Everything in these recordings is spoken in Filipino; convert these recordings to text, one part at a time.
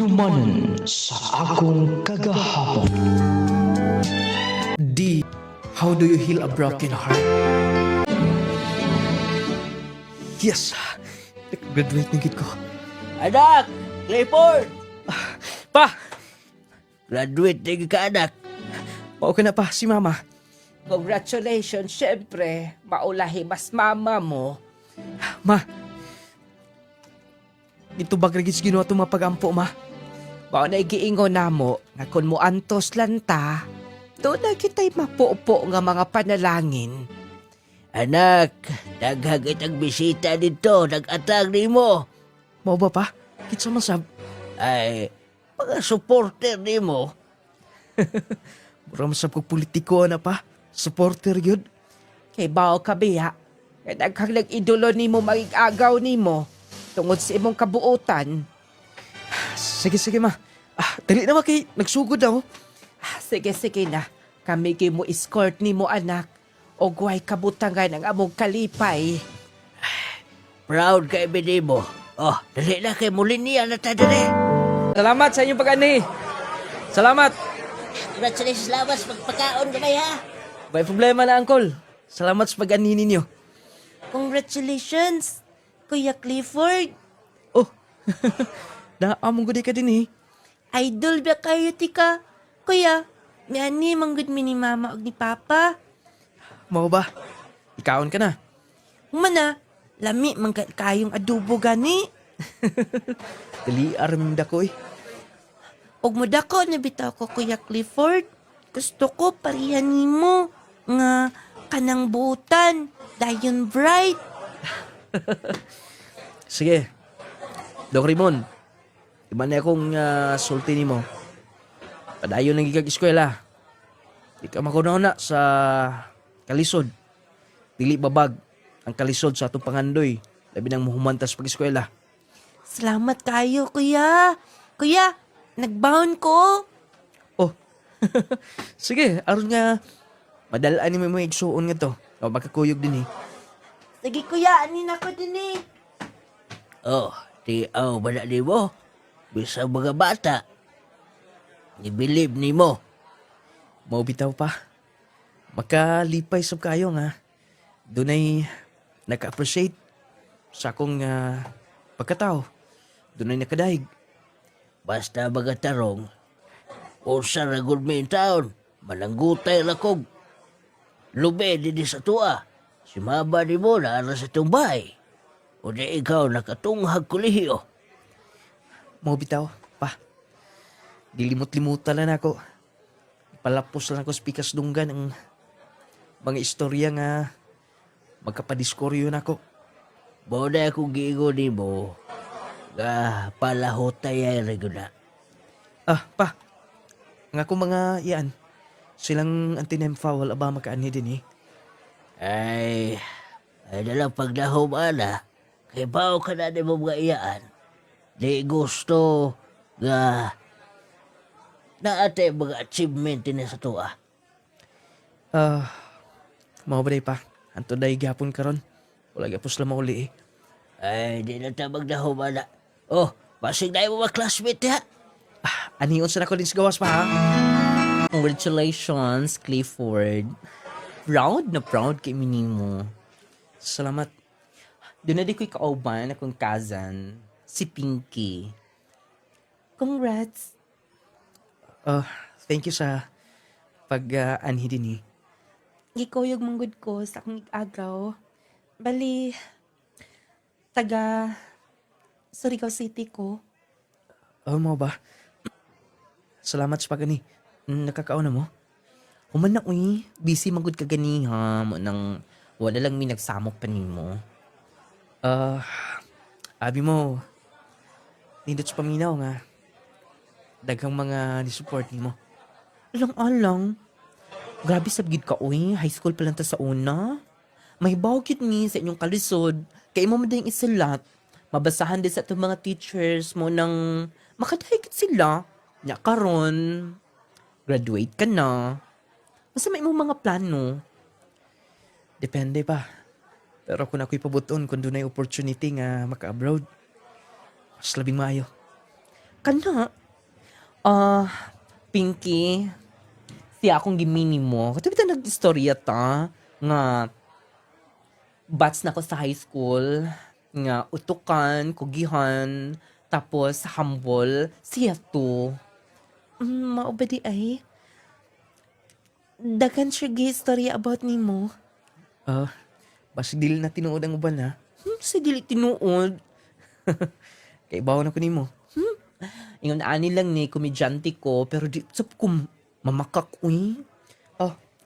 Adumanan sa akong kagahapon. D. How do you heal a broken heart? Yes! Nag-graduate na gid ko. Anak! Clifford! Pa! Graduate na ka, anak. Mao ka na pa si mama. Congratulations, syempre. Maulahi mas mama mo. Ma! Dito ba gragis ginawa itong mapagampo, ma? Mao na giingon namo nga kun mo antos lanta, doon na kita'y mapupo nga mga panalangin. Anak, daghag itang bisita dito, nag-atang ni mo. Mao ba pa? Kitsa man sab. Ay, mga supporter ni mo. Mura man sab kog politiko na pa. Supporter yun. Kay bao kabiya, kay daghang nag-idolo nimo magig-agaw nimo tungod sa imong kabuotan. Sige, ma. Dali na kay nagsugod daw. Sige na, kami gi mo escort nimo anak. O guway kabutangan ang among kalipay. Proud kay bini mo. Oh, dali na kay muli niya na tadali. Salamat sa inyong pag-ani. Salamat. Congratulations, labas, pagpakaon gamay ha. May problema na, Uncle. Salamat sa pag-ani ninyo. Congratulations, Kuya Clifford. Oh, naamong gudi ka din eh. Idol ba kayo, tika? Kuya, may ani manggod mi ni mama o ni papa. Mau ba? Ikaon ka na. Humana, lami man kayong adobo gani. Dali aram dako eh. Og mo dako na bitaw ko, Kuya Clifford. Gusto ko parihan nimo nga kanang buutan, dayon bright. Sige. Dok Rimon, iba na akong sulti ni mo. Padayon ng gigag eskwela. Di ka makunaw na sa kalisod. Dili babag ang kalisod sa atong pangandoy. Labi nang muhumantas pag-eskwela. Salamat kayo, Kuya. Kuya, nagbound ko. Oh, sige, aron nga madalaan ni mo igsuon nga to. O makakuyog din eh. Sige, Kuya, anin ako din eh. Oh, di ba na ni mo? Bisa mga bata. Nibilib ni mo. Maubitaw pa. Makalipay sab kayo nga. Dunay naka-appreciate sa akong pagkatao. Dunay nakadahig. Basta mga tarong, unsa na gud mi in taon, mananggutay lakog. Lube din sa tua, si mama ni mo na sa tumbay. O di ikaw nakatunghag kolehiyo. Maubitaw pa. Dilimot-limutan lang ako. Palapos lang ako sa pikas dunggan ang mga istorya nga magkapadiskoryo na ako. Muna akong giingon ni mo, nga palahotay ay regula. Pa. Nga ko mga iyan. Silang antinemfa wala ba makaani din eh. Ay nalang paglahom ana, kay bao ka na ni mo mga iyaan. Di gusto nga naate mga achievement din sa tuwa. Maubaday pa. Anto dahi gapon karon. Wala gapos lang mauli eh. Ay, di na tayo maglahom ana. Oh, pasig na mo mga classmate ha. Aniyon sa nako din sa gawas pa ha. Congratulations, Clifford. Proud na proud kay minimo. Salamat. Doon na di ko'y kauban akong cousin, si Pinky. Congrats. Thank you sa pag-anhi din eh. Gikoyog manggod ko sa akong agaw. Bali, taga Surigao City ko. Mo ba? Salamat sa pag-ani. Nakakauna mo? Human na uy, busy magud ka gani ha, mo nang wala lang mi nagsamok pa nimo. Abi mo, nindot sa paminaw nga. Daghang mga nisupport ni mo. Alang-alang. Grabe sabgid ka uy, high school pa lang ta sa una. May bawgit mi sa inyong kalisod, kay mo madayang isulat. Mabasahan din sa itong mga teachers mo nang makadahigit sila. Nya karon, graduate ka na. Basta may mo mga plano. Depende pa. Pero kung ako'y pabuton, kung doon ay opportunity nga maka-abroad, mas labing maayo. Kana? Pinky, siya akong gimini mo. Katabi ta nag-istorya ta nga bats na ako sa high school nga utukan, kugihan, tapos humble, siya to. Maubadi ay. Dagan siya istorya about ni mo. Basi dili na tinuod ang uban ha. Si dili tinuod. Kay bawon ako nimo. Ingon ani lang ni komedyante ko pero di sa ko mamakak uy.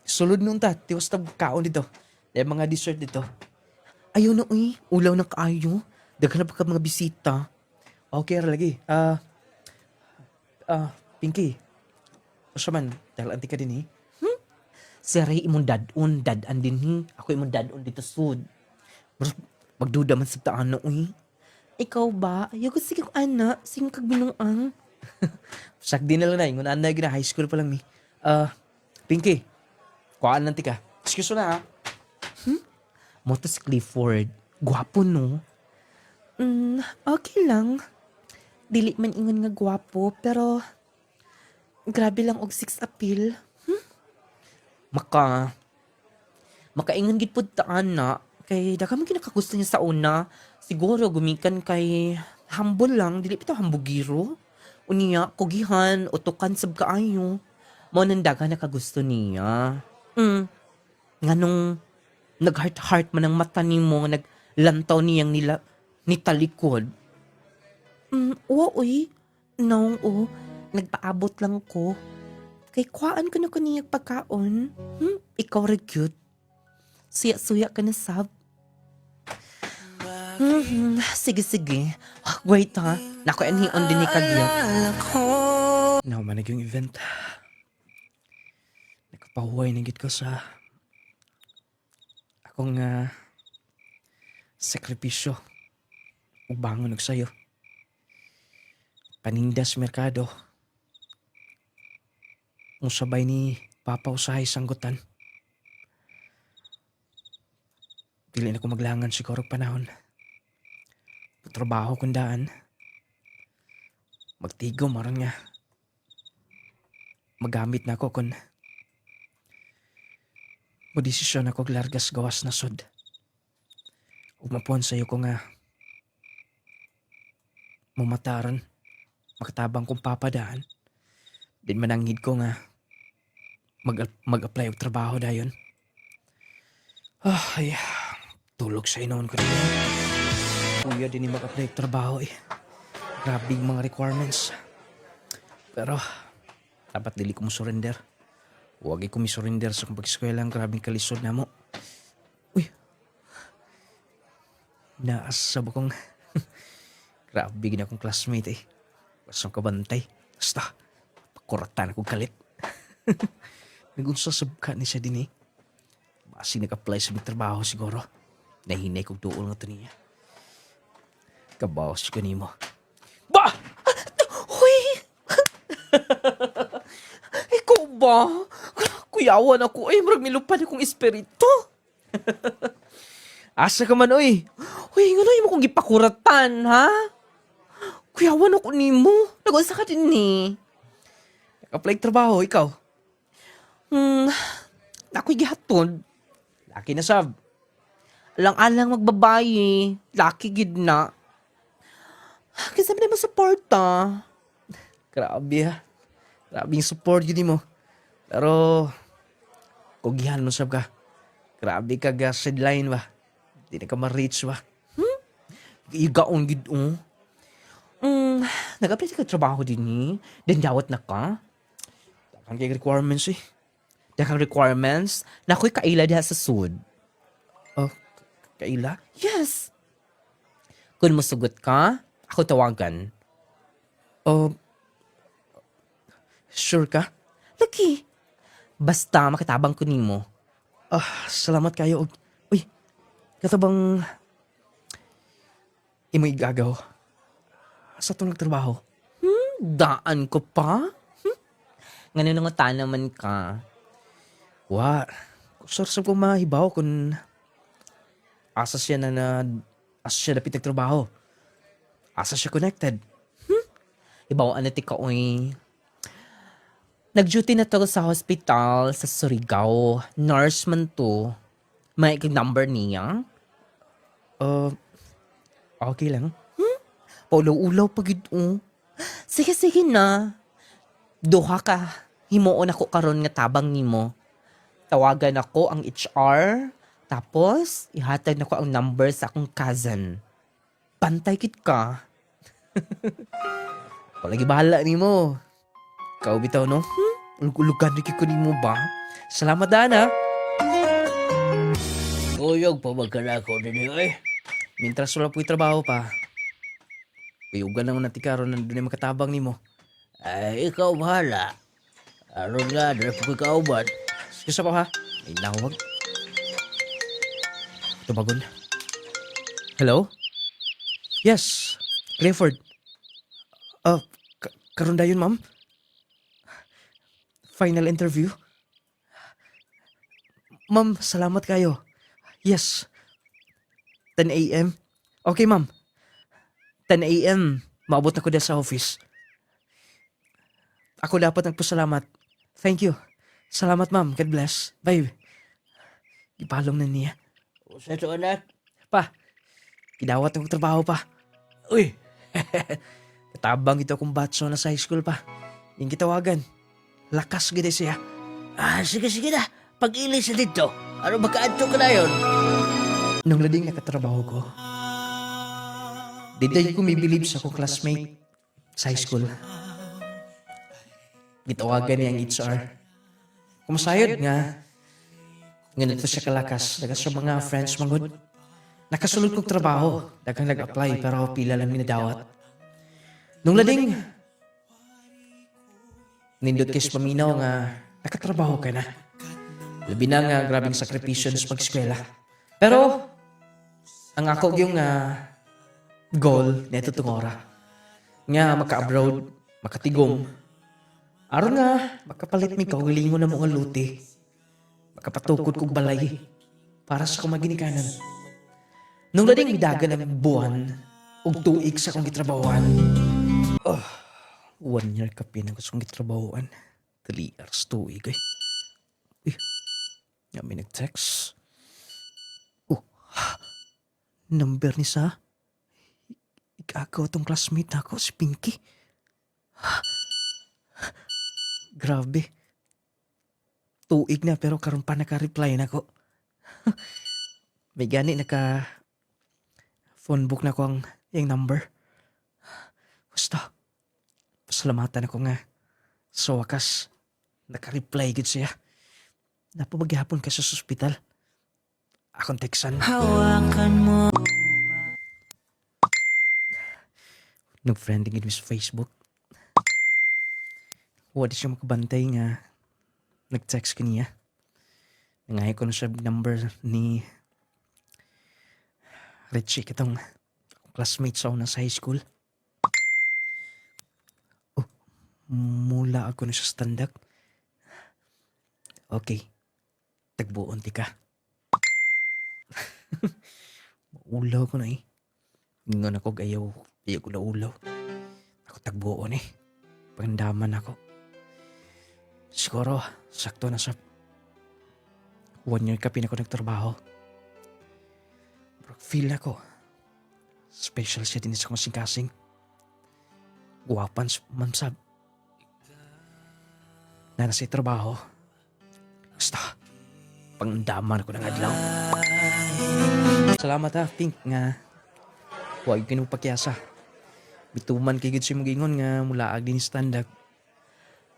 Sulod nung ta, tiwas tab kaon dito. May mga dessert dito. Ayaw na uy, ulaw na kaayo. Daghan na pa ka mga bisita. Okay ra lagi. Pinky. Asa man, dahil anti ka din eh. Si Ray imong dadan din hi. Ako imong dadon dito sud. Magduda man sa taan na uy. Ikaw ba? Ayaw ko sige ko ana, sing kag binuang. Sakdi na lang na, ingon anay gina high school pa lang mi. Pinky. Kuhaan nanti ka. Excuse mo na ha. Mo to si Clifford. Gwapo no? Okay lang. Dili man ingon nga gwapo, pero grabe lang og sex appeal. Makaingon gid pud ta ana kay daghan man kinakagusto niya sa una. Siguro gumikan kay humble lang, dili bitaw hambugiro. Unya kugihan, utukan sab kaayo. Mo nang daghan nakagusto niya. Nganong nag-heart man ang mata nimo nga naglantaw niyang nitalikod. Oo, uy. Naong nagpaabot lang ko. Kay kuhaan ko na kaniyag pagkaon. Ikaw rin cute. Suya-suya ka na sab. Sige. Wait ha. Naku, anhion din ni Kagya. Naumanag yung event. Nakapahuway na gid ko sa akong sakripisyo. Ubangon og sayo. Panindas merkado. Musabay ni Papa usahay sanggutan. Dili na ko maglangan siguro panahon. Trabaho kung daan. Magtigo maron nga. Magamit na ako kung modesisyon ako largas gawas na sod. Umapuan sa'yo ko nga mamataran. Makatabang kong papadaan. Din mananghid ko nga mag-apply og trabaho dayon. Ay, tulog sa inon ko rin. Kuya din mag-apply og trabaho eh. Grabing mga requirements. Pero, dapat dili ko mo surrender. Huwag ko mi surrender sa kong pag-eskwela ang grabing kalisod na mo. Uy, naasab akong grabe na akong classmate eh. Basang kabantay. Basta, pakuratan akong kalit. Nagunsasab ka ni siya din eh. Basi nag-apply sa may trabaho siguro. Nahinay kong tuol nga ito niya. Kabawas ko ni mo. Ba! Huy! Ikaw ba? Kuyawan ako. Ay, marag milupad akong espiritu. Asa ka man, oy? Huy, nga na mo kong gipakuratan, ha? Kuyawan ako ni mo. Nag-unsa ka din ni. Nag-apply trabaho, ikaw? Ako'y gihatod. Laki na sab. Alang-alang magbabayi. Laki gid na. Kasi sabi na mo suporta. Grabe ha. Grabe yung support yun mo. Pero, kugihan mo sab ka. Grabe ka ga sideline ba? Di na ka ma-reach ba? Igaon gid nag-apply ka trabaho din ni. Then dawat na ka. Ang kay requirements eh. Dakang requirements na ako'y kaila diha sa sud. Oh, kaila? Yes. Kung musugot ka, ako tawagan. Oh, sure ka? Lagi. Basta makatabang ko nimo. Salamat kayo. Uy, katabang imo'y gagaw. Sa itong nagtrabaho. Daan ko pa? Ngayon nga naman ka. Kusarsan ko mahibaw kung asa siya asa siya napit nagtrabaho. Asa siya connected. Ibaw ano ti ka oy. Nag-duty na to sa hospital sa Surigao. Nurse man to. May number niya. Okay lang. Paulaw-ulaw pag ito. Sige, sige na. Duha ka. Himuon ako karon nga tabang nimo. Tawagan ako ang HR. Tapos, ihatag na ko ang number sa akong cousin. Pantay kit ka. Palagi bahala nimo. Ikaw bitaw no? Ulug-ulugan na ko nimo ba? Salamat Dana. Uyog pa magkanako din eh. Mintras wala po'y trabaho pa. Uyugan lang na tikaron na doon makatabang nimo. Ay, ikaw bahala. Aron nga, dahil po kauban. Excuse ako ha. May nawag. Tumagon. Hello? Yes. Clifford. Karon dayon ma'am? Final interview? Ma'am, salamat kayo. Yes. 10 a.m. Okay, ma'am. 10 a.m. Maabot na ko dyan sa office. Ako dapat nagpasalamat. Thank you. Salamat, ma'am. God bless. Bye. Ipalong na niya. Sa ito anak. Pa, gidawat ng trabaho pa. Uy, Katabang ito akong batso na sa high school pa. Yung kitawagan. Lakas gede siya. sige na. Pag-ilis sa dito. Ano ba kaadto ka na yun? Nung lading nakatrabaho ko, dito ko mibilib sa akong classmate sa high school. Gitawagan niya ang HR. Kumasayod nga. Ganito siya kalakas. Daga sa mga friends mangod. Nakasulod kong trabaho. Dagang nag-apply pero pila lang minadawat. Nung lading, nindot kis paminaw nga nakatrabaho ka na. Labi na nga grabing sakripisyon sa pag-eskwela. Pero, ang ako yung goal neto tungora. Nga maka-abroad, makatigom. Aron nga, makapalit mi kawilingon na mga luti. Makapatukod kong balay para sa kumaginikanan. Nung lading midagan ng buwan, ug tuig sa kong gitrabahoan. 1 year ka pinang gusto kong gitrabahoan. 3 hours tuig eh. Nga may nag-text. Number ni sa ikagaw tong classmate ako, si Pinky. Grabe. Tuig na pero karon pa naka-reply na ko. May gani naka phone book na ko ang yung number. Basta, pasalamatan ako nga. Sa wakas, naka-reply gid siya. Napabagyapon ka sa ospital. Akong teksan. Nag-friending gid mi sa Facebook. Wala siya makabantay nga nag-text ka niya. Nangahay ko na siya number ni Richie, kitong classmate sa una sa high school. Mula ako na siya standak. Okay. Tagbuon ti ka. Maulaw ko na eh. Ingon ako ayaw ko na ulaw. Ako tagbuon eh. Pangandaman ako. Siguro, sakto na sa 1 year ka pinako nagtrabaho. Pero feel ako, special siya din sa kasing-kasing. Guwapan mansab. Na nasa trabaho. Basta, pangandaman ako ng adlaw. Salamat ha, Pink, nga huwag kinupakyasa. Bituman kay gid si magingon nga mulaag din standag.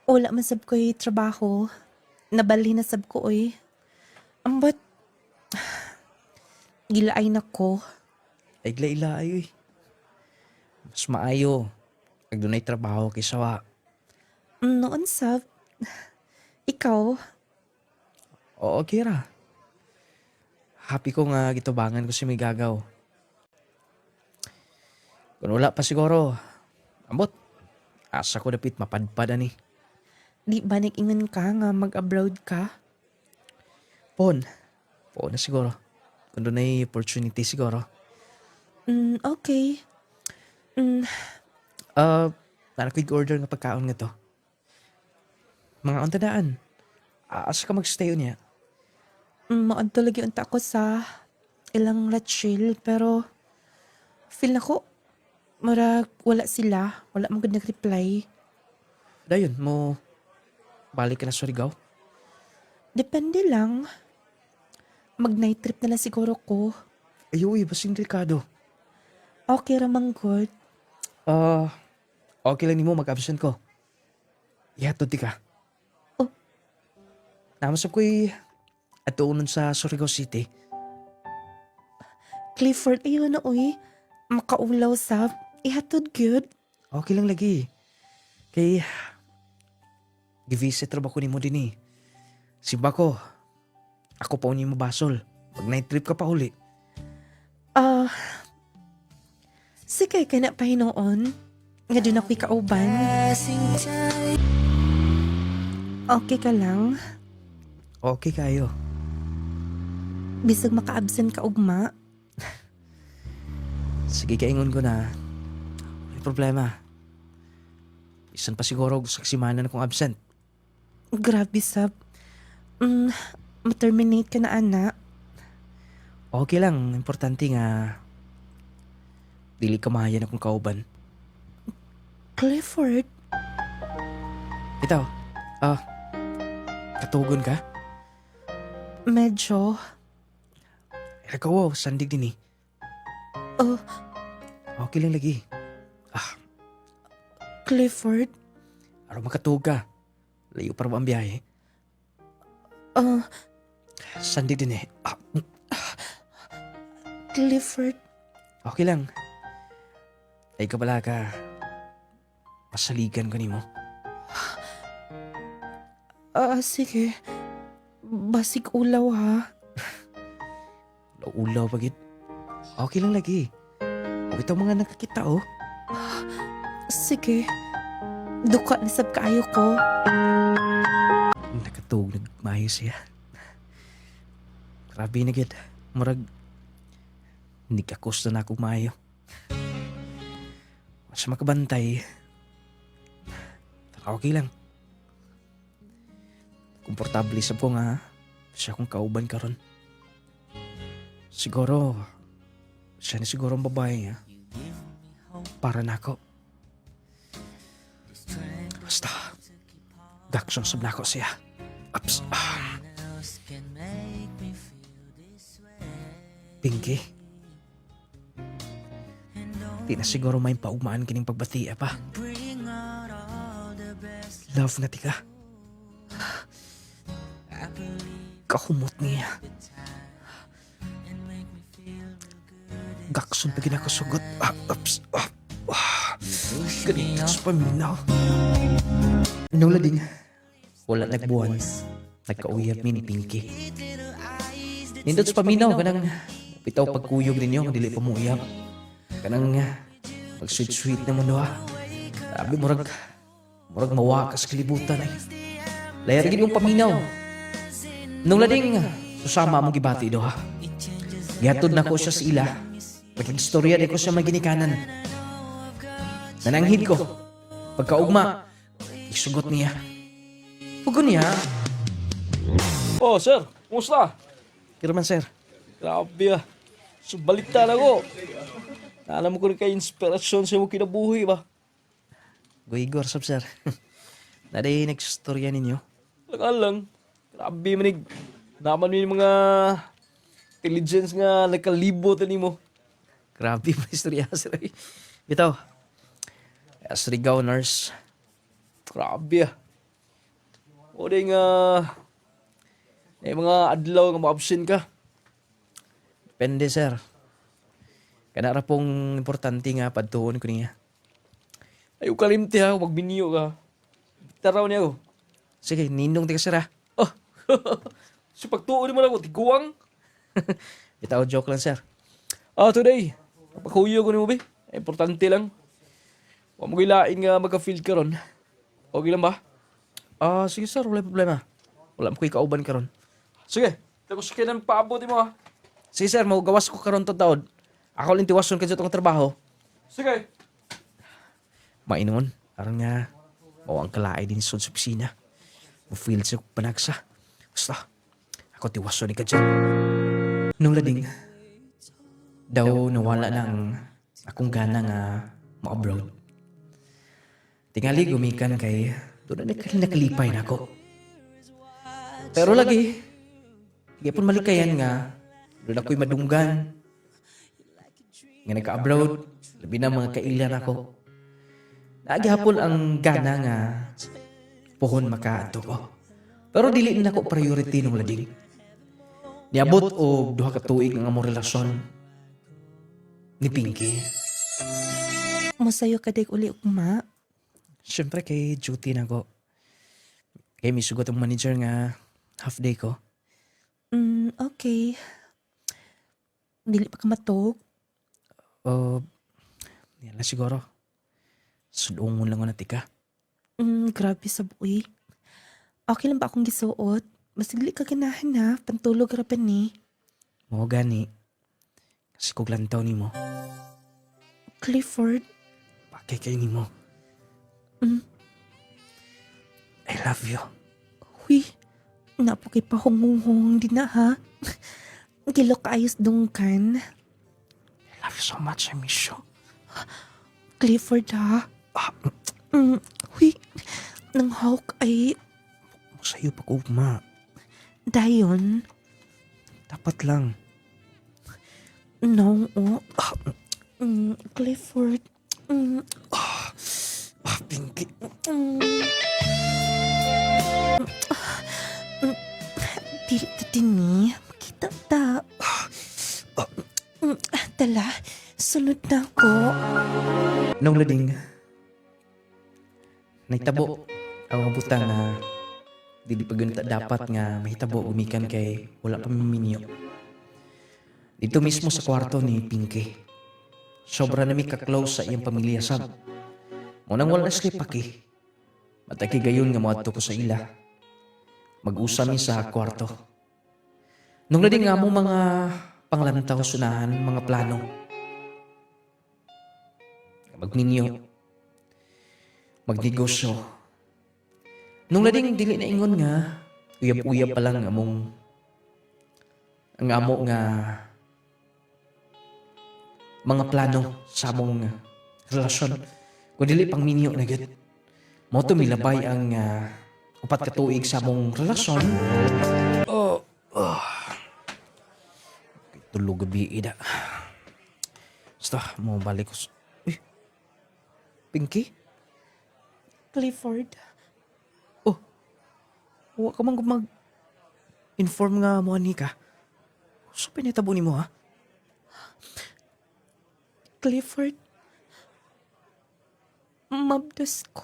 Wala man sab ko'y trabaho. Nabali na sab ko oy. Ambat, gilaay na ko. Ay gila-ila ayoy. Mas maayo. Pag dunay trabaho kaysa wa. Noon sab. Ikaw, Oo, Kira. Happy ko nga gitubangan ko si may gagaw. Kung wala pa siguro, ambot. Asa ko dapit mapadpada ni. di ba nag-ingon ka nga mag-abroad ka? Pon na siguro. Kung doon ay opportunity siguro. Okay. na ko order nga pagkaon nga to. Mga untadaan. Asa ka magstay niya? Maad talaga unta ko sa ilang chill pero feel na ko marag wala sila. Wala mo gud nag-reply. Dayon, mo balik ka na sa Surigao? Depende lang. Mag-night trip na lang siguro ko. Ayuy, basing delikado. Okay ramang good. Okay lang ni mo mag-absent ko. Ihatod ti ka. Oh. Namasap ko'y atuunan sa Surigao City. Clifford, ayun na uy. Makaulaw sab. Ihatod good. Okay lang lagi. Kay, givisit ba ko ni mo din eh. Simba ko, ako pa unin mo basol. Pag night trip ka pa uli. Sige ka na pahinoon. Nga doon ako'y kauban. Okay ka lang. Okay kayo. Bisag maka-absent ka ugma. Sige, kaingon ko na. May problema. Isan pa siguro sa simana na kong absent. Grabe sab. Ma-terminate ka na anak. Okay lang. Importante nga dili ka mahayan akong kauban. Clifford, Itaw, katugon ka? medyo. Ikaw, sandig din eh. Oh, Okay lang lagi. Clifford, Araw makatug ka. Layo para ba ang biyahe? Sandig din eh. Clifford, Okay lang. Ay ka pala ka. Masaligan ko ni mo. sige. Basig ulaw ha. Ulaw pagit. Okay lang lagi. O ito mga nakakita oh. Sige. Duka na sab kaayo ko. Nakatug, nagmayo siya. Grabe na gid. Murag, hindi ka kusto na akong mayo. Mas makabantay. Okay lang. Komportable sab ko nga siya kong kauban karon. Siguro, siya ni siguro ang babae niya. Para na ako. Basta, gaksyon sab na ako siya. Ups. Pinky. Di na siguro may paugmaan kining pagbatiya pa. Love na tika. Kahumot niya. Gakson pa ginakasugot. Ups. Ganito sa paminaw. Nula din. Wala nagbuwan. Nagkauyab mi ni Pinky. Nindot sa paminaw, kanang pitaw pagkuyog ninyo, dili pa mo uyab. Kanang mag-sweet-sweet na mo no ha. Sabi, murag mawakas kalibutan eh. Layar gini yung paminaw. Nung lading, susama mo gibati do ha. Gihatod na ko siya sa ila. Pag-istorya di ko siya maginikanan. Nananghid ko. Pagkaugma, isugot niya. Pugo niya. Oh, sir. Kumusta? Kiraman sir. Grabe ah. Subalikta na ko. Alam mo ko rin kay inspirasyon sa mo kinabuhi ba? Igor, sab sir. Naday nagstorya ninyo. Lang. Grabe manig. Naman mo yung mga intelligence nga nagkalibot ni mo. Grabe mo istorya sir. Bitaw. Surigao nurse. Grabe ah. O di nga may mga adlaw nga ma-absent ka. Depende sir. Kanara pong importante nga padtuon ko niya. Ayaw kalimti ha, magbiniyo ka. Taraw niya ako. Sige, nindong tika sir ha. Oh, si pagtuon mo lang ako, tiguang. Bitaw, joke lang sir. Today, kapaghuyo ko ni mo ba? Importante lang. Huwag mo gilain nga magka-field ka ron. Okay lang ba? Sige sir, wala problema. Wala mo ko'y kauban karon. Sige, tapos ka nang paabot mo ha. Sige sir, gawas ko karon to taon. Ako lang tiwason ka sa itong trabaho. Sige. Mainon, Aron nga, mawang kalaay din sa opisina. Mo-feel sa panagsa. Basta, ako tiwaso ni ka dyan. Nung lading, daw nawala ng akong gana nga ma-abroad. Tingali gumikan kay doon na nakalipay na ako. Pero lagi, hindi po malikayan nga, doon ako'y madunggan. Nga nagka-abroad, labi na mga kailan ako. Naagihapon ang gana nga puhon makaadto ko. Pero dili na ako priority nung lading. Niabot o duha ka tuig nga among relasyon ni Pinky. Masayo ka day uli ugma. Siyempre kay duty na ko. Kay may sugot ang manager nga half day ko. Okay. Dili pa ka matog. O, yan lang siguro. Sulungon lang ko na tika. Grabe sa buwi. Okay lang ba akong gisuot? Mas dili ka ganahan ha. Pantulog ra pa ni. Mo gani. Kasi kuglantaw ni mo. Clifford. Bakit kayo ni mo? I love you. Huy. Napo kay pahunghunghong din na ha. Gilok ayos dungkan. I love you so much. I miss you. Clifford ha. Huy. Nang hawk ay Sa'yo pa ko, ma. dayon. Dapat lang. No. Clifford. Pinky. Dili tini. Makita ta. Dala. Sunod na ako. Nung lading, naitabo ang butang na dili pa ganun dapat nga mahitabo umikan kay wala pa miminyo. Dito mismo sa kwarto ni Pinky. Sobra na mi ka-close sa iyang pamilya sab. Munang wala sleep paki. Mataki gayon nga moadto ko sa ila. Mag-usami sa kwarto. Nung lading nga mo mga panglantaw sunahan, mga plano. Magminyo. Magnegosyo. Nung lading dili na ingon nga, uyab-uyab pa lang ang amo nga mga plano sa among relasyon. Kung dili pang minyo na gid. Mo to milabay ang upat ka tuig sa among relasyon. Tulog gabi ida. Basta mo balik ko. Pinky? Clifford. Huwag ka mang mag-inform nga mo ani ka. So pinitabo ni mo ha? Clifford. Mabdas ko.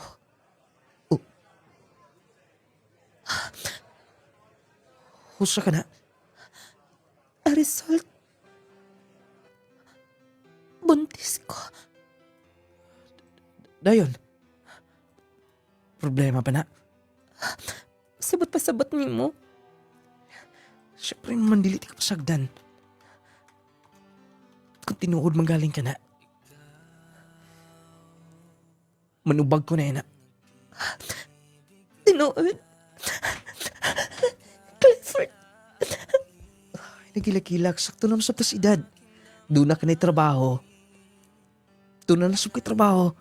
Husa ka na? A result. Buntis ko. Dayon. Problema pa na? Sabot pa sabot ni mo. Siyempre naman dili ka pasagdan. Kung tinuod manggaling ka na. Manubag ko na yan na. Tinuod. Clifford. Nagilak-ilak. Sakto naman sa tas edad. Doon na ka na trabaho. Doon na nasab kay trabaho.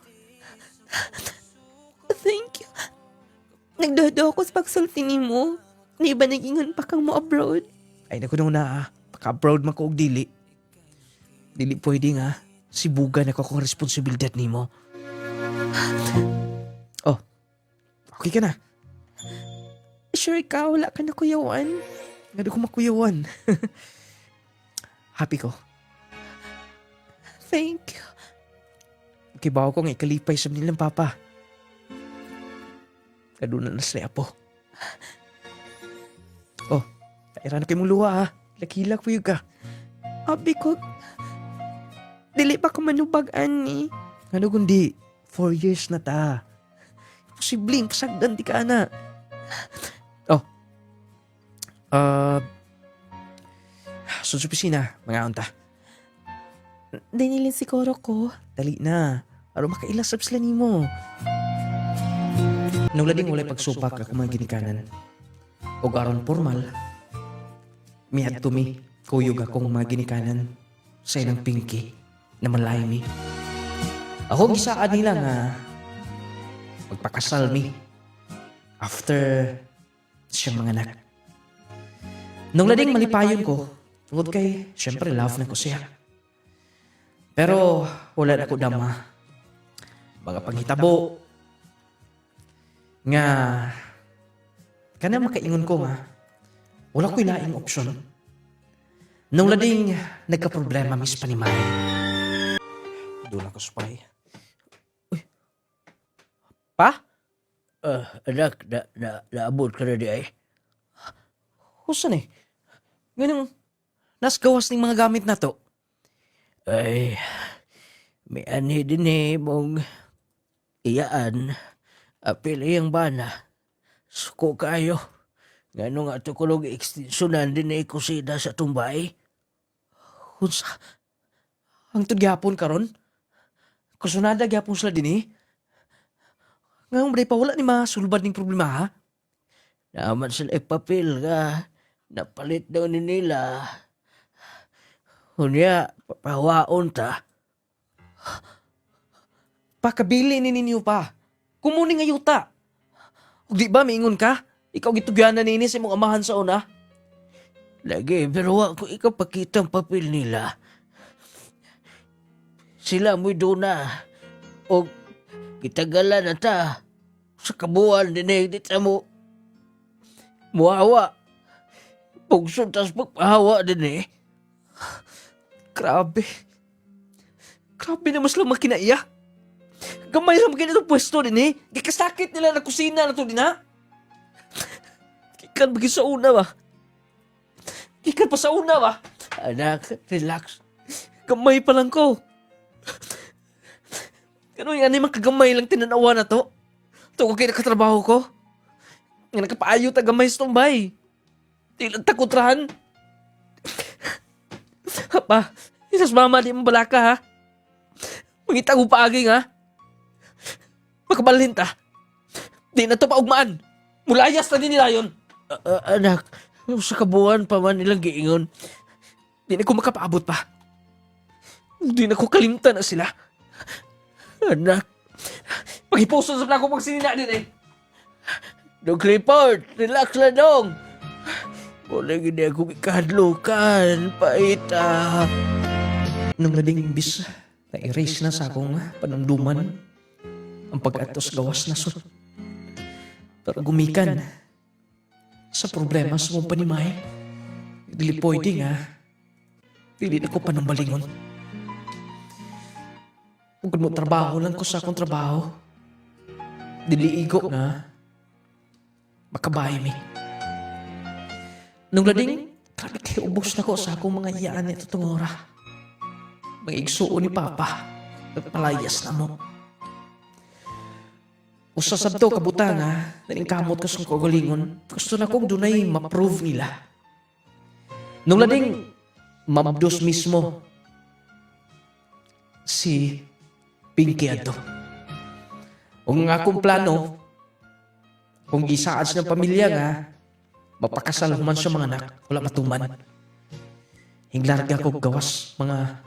Thank you. Nagdado ako sa pagsulti ni mo. Di ba nagingon pa kang mo abroad? Ay naku nung na paka-abroad man ko og dili. Dili pwede nga. Sibugan ako kung responsibilidad ni mo. Oh, okay ka na. Sure ka, wala ka na kuyawan. Nga ko makuyawan. Happy ko. Thank you. Kibaw ko nga ikalipay sa nilang papa. Kaduna na sila po. Oh, kaira na kayo mong luha ha. Hilak-hilak po yung ka. Abi ko, dili pa ko manubagan ni. Ano kundi, 4 years na ta. Posibleng pasagdan di ka na. Oh. Sa opisina, mga unta. Dinilin siguro ko. Dali na. Para makailasap sila ni mo. Nung lading walay pagsubak ako mga ginikanan. O aron formal, miyad to mi, kuyog akong mga ginikanan sa ilang pinky na malay mi. Ako gisaan nila nga magpakasal mi after siyang mga anak. Nung lading malipayon ko, tungod kay, syempre love na ko siya. Pero wala na ko dama. Mga panghitabo nga kana makaingon ko nga wala ko ilaing opsyon. Nung lading nagka-problema mis panimay. Doon ako spy. Uy. Pa? Anak, naabot ka na di ay. Husan eh? Ganun, nas gawas ng mga gamit na to. Ay, may ani din eh mong iyaan. Apil iyang bana. Suko kayo. Ngano nga ito kulong ekstensyonan din eh kusina sa tumbay. Hunsa? Ang gyapon karon? Kusunada gyapon sila din eh. Ngayon ba pa wala ni masulbad ng problema ha? Naman sila papel nga. Napalit daw ni nila. Hunya, papawaon ta. Pakabili ni ninyo pa. Kumuning nga yuta. Ug di ba maingon ka? Ikaw gitugyan na nini sa imong amahan sa una. Lagi, pero wa ko ikaw pakita ang papel nila. Sila mo'y doon na. O kitagalan na ta. Sa kabuhan din eh, di ta mo. Muhawa. Pugso tas pagpahawa din eh. Grabe. Grabe na mas lang makinaiya. Gamay lang makin itong pwesto din eh. Kikasakit nila na kusina na to din ha. Kikan bagi sa una ba? Kikan pa sa una ba? Anak, relax. Gamay pa lang ko. Ano yan naman kagamay lang tinanawa na to? Ito ko kayo nakatrabaho ko. Nga nakapaayo ta gamay sa tumbay. Di lang takutrahan. Pa, isas mama di mo balaka ha. Mangitago pa aging ha. Makabalhin ta. Di na to paugmaan. Mulayas na din nila yun. Anak, sa kabuhan pa man nilang giingon. Di na ko makapaabot pa. Di na ko kalimtan na sila. Anak, Pag-iposto sa plako pag sinina din eh. Dog report, relax lang dong. Wala gini ako ikadlukan, paita. Nung lading imbis na erase na sa akong panamduman ang pag-atos gawas na sud. Pero gumikan sa problema sa mong panimay. Dili pwede nga. Dili na ko panambalingon. Kung mo trabaho lang ko sa akong trabaho. Dili igo nga. Makabahay mi. Nung lading, grabe kayo ubos na ko sa akong mga iyaan ito itong ora. Mga igsuo ni Papa. Nagpalayas na mo. Usasab to kabuta nga, naningkamot ka sa kagalingon. Gusto na kong dunay ma-prove nila. Nung lading, mabdos mismo si Pinky ato. Ang akong plano, kung gisaad ng pamilya nga, mapakasal man sa mga anak, wala matuman. Hinglarga ko gawas, mga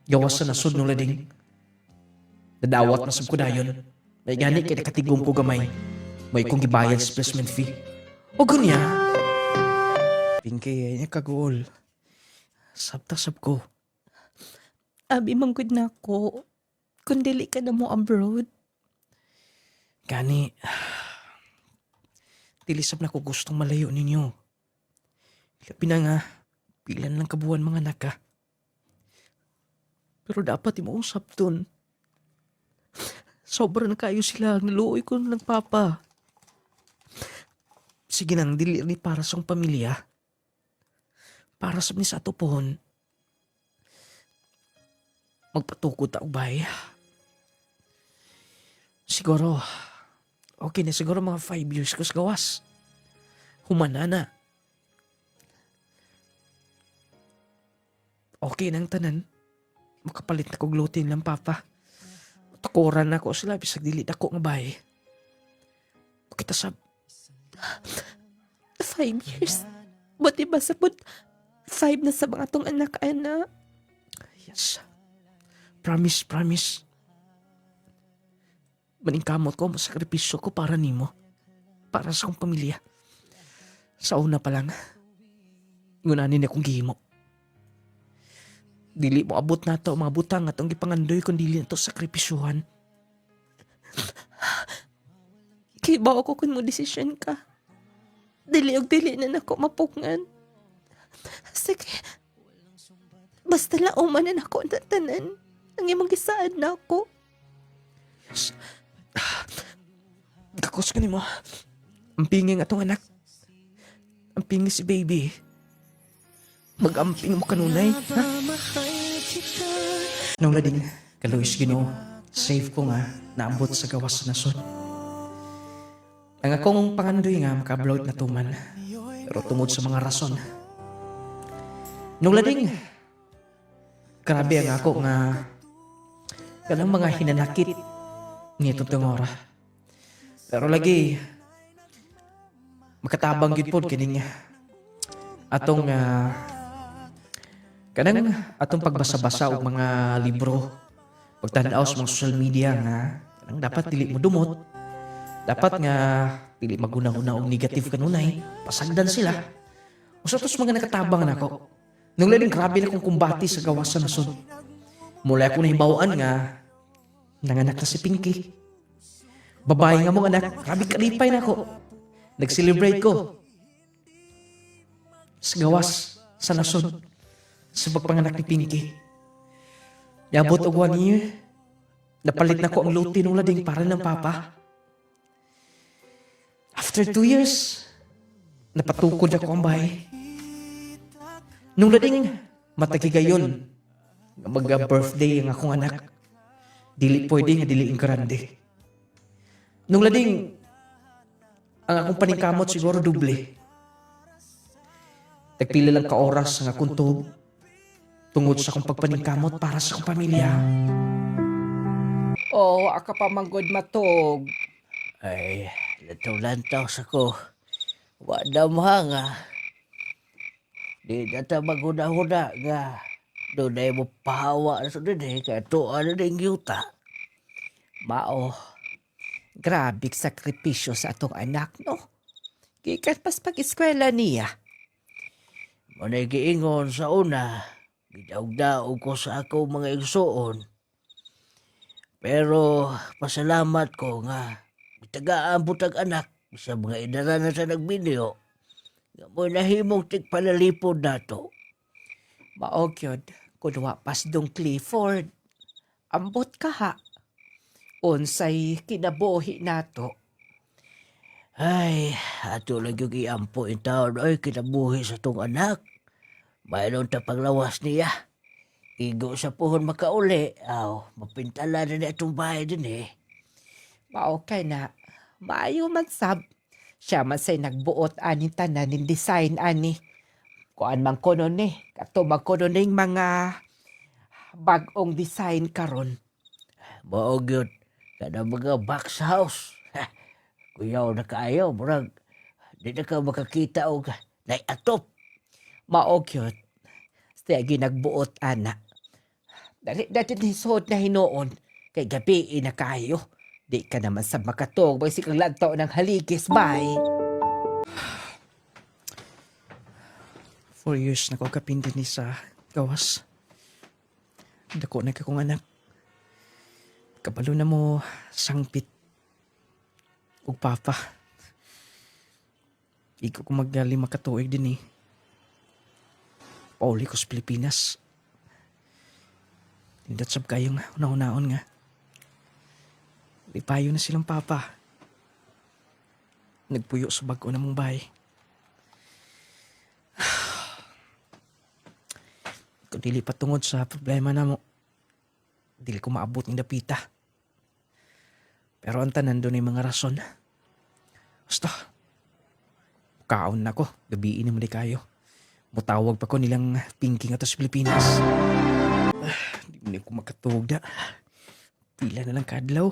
gawas sa nasod nung lading. Nadawat na sa kudayon. May gani kay nakatigong ko gamay. May kong gibayad sa placement fee. O gunya. Pinky, ay kagol. Sabta-sab ko. Abi manggod na ako. Kung dili ka na mo abroad. Gani, tilisap na ko gustong malayo ninyo. Labi na nga, pilan lang kabuhan mga anak ka. Pero dapat imausap dun. Sobra na kayo sila, naluoy ko ng papa. Sige nang dili ni para sa pamilya. Para sa sa ato pohon. Magpatukod ta ubay. Siguro, okay na siguro mga 5 years ko sa gawas. Humana na. Okay nang tanan. Makapalit na ko gluten lang, Papa. Tukuran na ko sila, bisag dili ako nga bahay. Kita sab. 5 years. Buti ba sabot 5 na sa mga tong anak-anak? Yes. Promise, promise. Maningkamot ko, masakripisyo ko para nimo. Para sa akong pamilya. Sa una pa lang, ngunanin akong gihimo. Dili mo abot na to, mga butang at ang gipangandoy kung dili na to sakripisyuhan. Kay ba ako kung mo desisyon ka? Dili og dili na nako mapungan. Sige. Basta lauman na nako ang tanan. Ang imong gisaad na ako. Yes. Kakos ka ni mo. Ang pingi nga tong anak. Ang pingi si baby. Mag-amping mo kanunay. Ha? Nung lading, kaluis Ginoo, safe ko nga naabot sa gawas sa nasod. Ang akong pangandoy nga makablog na tuman. Pero tungod sa mga rason. Nung lading, grabe ang ako nga kanang mga hinanakit nito tungora. Pero lagi, makatabang gid pod kining atong kanang atong pagbasa-basa og mga libro, pagtan-aw sa mga social media nga kanang dapat dili mo dumot. Dapat nga dili maguna-una og negative kanunay, pasagdan sila. Usa tos mga nakatabang nako. Nung lading grabe na kong kumbati sa gawas sa nasod. Mula ako nahibawan nga nanganak na si Pinky. Babae nga mong anak, grabe kalipay na ako. Nag-celebrate ko sa gawas sa nasod sa pagpanganak ni Pinky. Yabot og 1 year, napalit na ko ang luti nung lading para ng papa. After 2 years, napatukod ako ang bahay. Nung lading matagigayon, mag-birthday ang akong anak. Dili pwede nga dili ang grande. Nung lading, ang akong paningkamot siguro duble. Nagpila lang ka oras ang akong tub tungod sa akong pagpaningkamot para sa akong pamilya. Oh, aka pa manggod matog. Ay, lantaw-lantaw sa ko. Wala mo nga. Di na ta maguna-huna nga. Doon na mo pahawa na sa din kaya tuan na din yuta. Mao, grabe sakripisyo sa atong anak, no? Gikan pas pag-eskwela niya. Manay giingon sa una, gidaog-daog ko sa ako mga igsuon. Pero pasalamat ko nga, tagaan butag anak sa mga idara na sa nagbinyo. Nga mo nahimong tigpalalipod na to. Mao gyud, kunwa pas dong Clifford. Ambot ka ha. Unsay kinabuhi nato. Ay, ato lang yung iampo in taon ay kinabuhi sa tong anak. Mayroon ta paglawas niya. Igo sa puhon makauli. Aw, mapintala na itong bahay din eh. Mao kay na. Maayo man sab. Siya man say nagbuot ani tanan ning design ani. Kuan man kono ni. Kato man kono ning mga bag-ong design karon. Maog yun. Kada mga box house. Kuyaw na kaayo, murag. Di na ka makakita o naiatop. Mao gyud. Stegi nagbuot ana. Dali dati ni suot na hinuon. Kay gabi na kayo. Di ka naman sa makatog. Basi kang lantaw ng haligis, bye. 4 years na ko kapindi ni sa gawas. Dako na ka kong anak. Kabalo na mo sangpit. Ug papa. Iko ko mag-5 katuig din eh. Pauli ko sa Pilipinas. Tindat sab kayong una-unaon nga. Lipayo na silang papa. Nagpuyo sa bag-o na mong bahay. Kung dili patungod sa problema na mo, dili ko maabot ng dapita. Pero ang tanan doon ay mga rason. Basta, kaon na ko, gabiin na muli kayo. Mutawag pa ko nilang Pinky nga to sa Pilipinas. Di ko makatuwag na. Pila na lang kadlaw.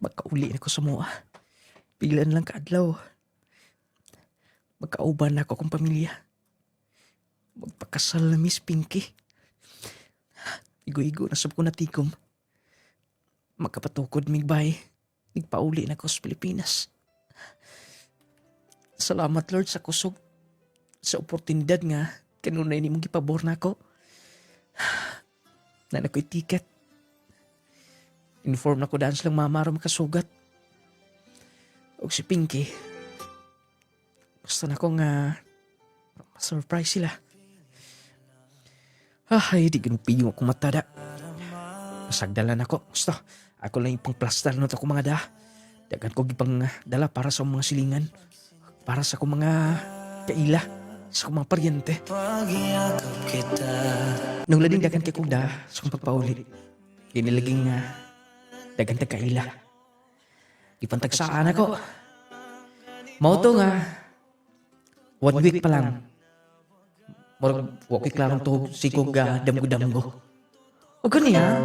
Magkauli na ko sa mua. Pilan lang kaadlaw. Magkauban na ako akong pamilya. Magpakasal na Miss Pinky. Igo-igo na sab ko natikom. Magkapatukod migbay. Nigpauli na ko sa Pilipinas. Salamat Lord sa kusog. Sa oportunidad nga, kanunay ni mong gipabor na ako. Na nako'y ticket. Inform na ko daan silang mama ro makasugat. O si Pinky. Gusto na ko nga surprise sila. Ay, di ginupiyo akong matada. Masagdalan ako. Gusto, ako lang ipang plastar na ito akong mga da. Dagan ko gipang dala para sa mga silingan. Para sa akong mga kaila. Sa akong mga paryente. Nung lading dagan kay kong da sa akong pagpauli. Ginilaging dagan kaila. Ipantagsaan ako. Mauto nga. 1 week pa lang. Murag wakay klarong to sikog damgo-damgo. O ganiya?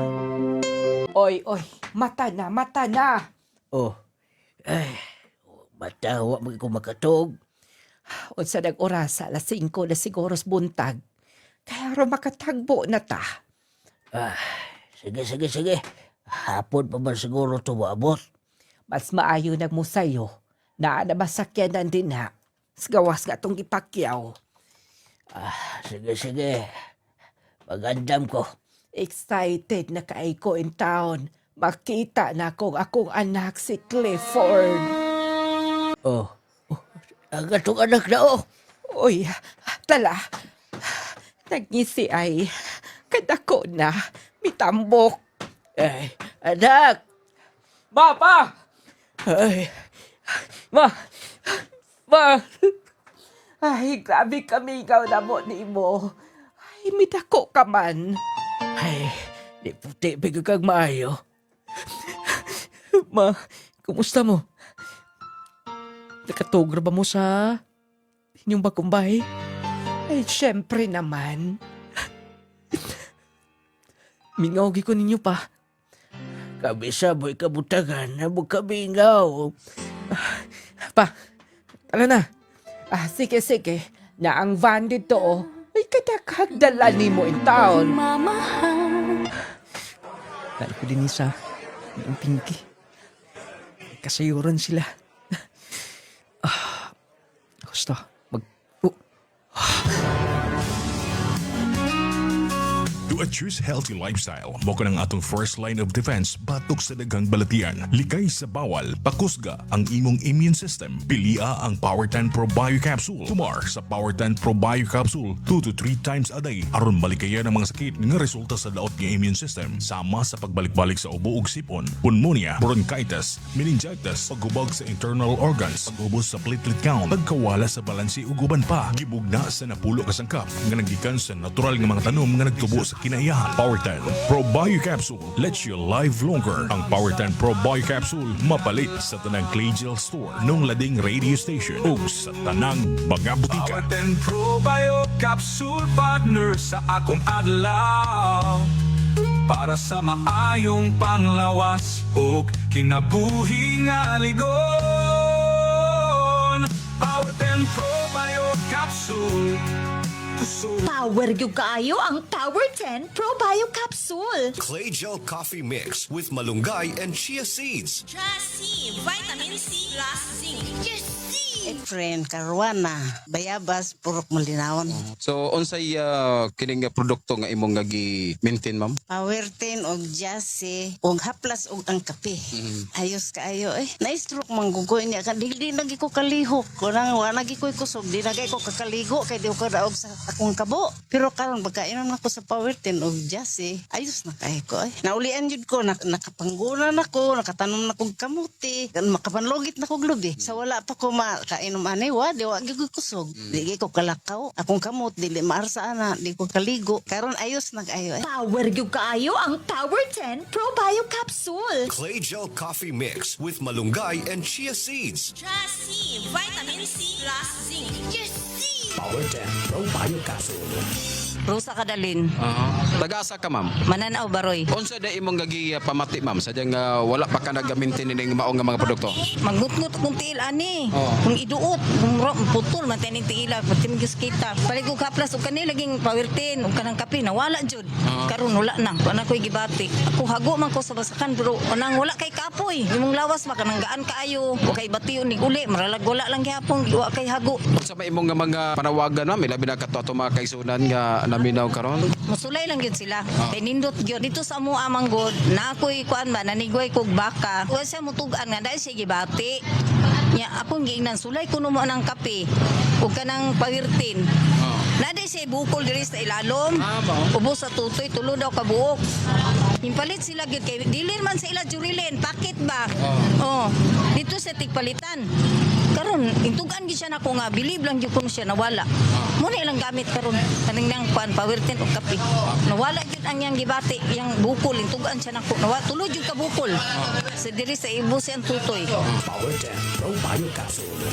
Oy, mata na, mata na. Oh, ay, mata, wa mo ko makatog. Unsa dag orasa, alas 5 na siguros buntag. Kaya ro makatagbo na ta. Sige. Hapon pa man siguro to maabot. Mas maayo nagmusayo. Naa na masakyanan din ha. Gawas nga tong ipakyaw. Sige. Magandam ko. Excited na kaay ko in town. Makita na akong anak si Clifford. Oh, ang atong anak na oh. Uy, tala. Nagngisi ay. Kadako na. Mitambok. Ay, anak! Pa! Ay, Ma! Ay, grabe kami ikaw na mo ni mo. Ay, mitako ka man. ay, di puti bigay kang maayo. Ma, kumusta mo? Nakatogra ba mo sa inyong bagong bahay? Ay, syempre naman. Mingawgi ko ninyo pa. Kabisa mo'y kabutagan na mo kabingaw. Pa, tala na. Sige. Na ang van dito, ay kadakagdala ni mo in town. Dahil ko din isa, yung Pinky. Kasayuran sila. Gusto, To choose healthy lifestyle, mo ka ng atong first line of defense batok sa daghang balatian. Likay sa bawal, pakusga ang imong immune system. Pilia ang Power 10 Pro Bio Capsule. Tumar sa Power 10 Pro Bio Capsule 2 to 3 times a day aron malikayan ang mga sakit nga resulta sa daot nga immune system. Sama sa pagbalik-balik sa ubo ug sipon, pneumonia, bronchitis, meningitis, paghubog sa internal organs, pag-ubos sa platelet count, pagkawala sa balansi ug uban pa. Gibugna sa napulo ka sangkap nga naggikan sa natural nga mga tanom nga nagtubo sa kinaiyahan. Power 10 Pro Bio Capsule lets you live longer. Ang Power 10 Pro Bio Capsule mapalit sa tanang Clay Store nung lading radio station o sa tanang mga butika. Power 10 Pro Bio Capsule partner sa akong adlaw para sa maayong panglawas o kinabuhi nga ligon. Power 10 Pro Bio Capsule. Power gyud kaayo ang Power 10 Pro Bio Capsule. Clay Gel Coffee Mix with malunggay and chia seeds. Trust Vitamin C plus Zinc. Yes, Efren, Caruana, Bayabas, Purok Malinawon. So, unsay kining produkto nga imong gi-maintain, ma'am? Power 10 og Jase, og haplas og ang kape. Ayos kaayo eh. Na-stroke manggugoy niya. Dili lagi ko kalihok. Kunang wala lagi ko kusog. Di lagi ko kakaligo kay di ko daog sa akong kabo. Pero karon pagkainom nako sa Power 10 og Jase, ayos na kay ko eh. Naulian jud ko nakapanggulan nako, nakatanom na kog kamuti, makapanlogit na kog lubi. Sa wala pa ko kainom anay wa di wa gyud kusog. Di ko kalakaw. Akong kamot dili maarsa ana, di ko kaligo. Karon ayos na kaayo eh. Power gyud kaayo ang Power 10 Pro Bio Capsule. Clay Gel Coffee Mix with malunggay and chia seeds. Trust Vitamin C plus Zinc. Yes, Power 10 Pro Bio Capsule. Rosa Kadalin. Taga-asa ka, ma'am? Mananaw Baroy. Unsa da imong gagi pamati, ma'am? Sadyang wala pa ka nagamintin ning maong nga mga produkto. Magngut-ngut akong tiil ani. Kung iduot, kung putol man taning tiila, pati migis kita. Palig og haplas og kani laging pawirtin og kanang kape nawala jud. Karon wala na. Wala ko'y gibati. Ako hago man ko sa basakan pero anang wala kay kapoy. Imong lawas makananggaan kaayo. O kay bation ni uli, maralag wala lang gihapon, wa kay hago. Unsa ba imong nga mga panawagan, ma'am? Ilabi na kato mga kaisunan nga naminaw karon. Musulay lang yun sila. Kay nindot yun. Dito sa mo amang god, na ako'y kuan ba, nanigway kog baka. Huwag siya mutugan nga, dahil siya gibati. Nya, akong giingnan, sulay kuno mo ng kape. Huwag ka ng pawirtin. Naday siya bukol diri sa ilalom. Ubos sa tutoy, tulo daw kabuok. Himpalit sila gyud kay dilir man sa ila jurilin, pakit ba? Dito sa tigpalitan. Karon, intugan gyud siya nako nga bilib lang gyud kuno siya nawala. Muna ilang gamit karon kaning nang kuan pawirtin og kape. Nawala gyud ang yang gibati, yang bukol intugan siya nako. Nawala tulo gyud ka bukol. Sa diri sa ibo siya ang tutoy. Power 10 Pro Bio Capsule.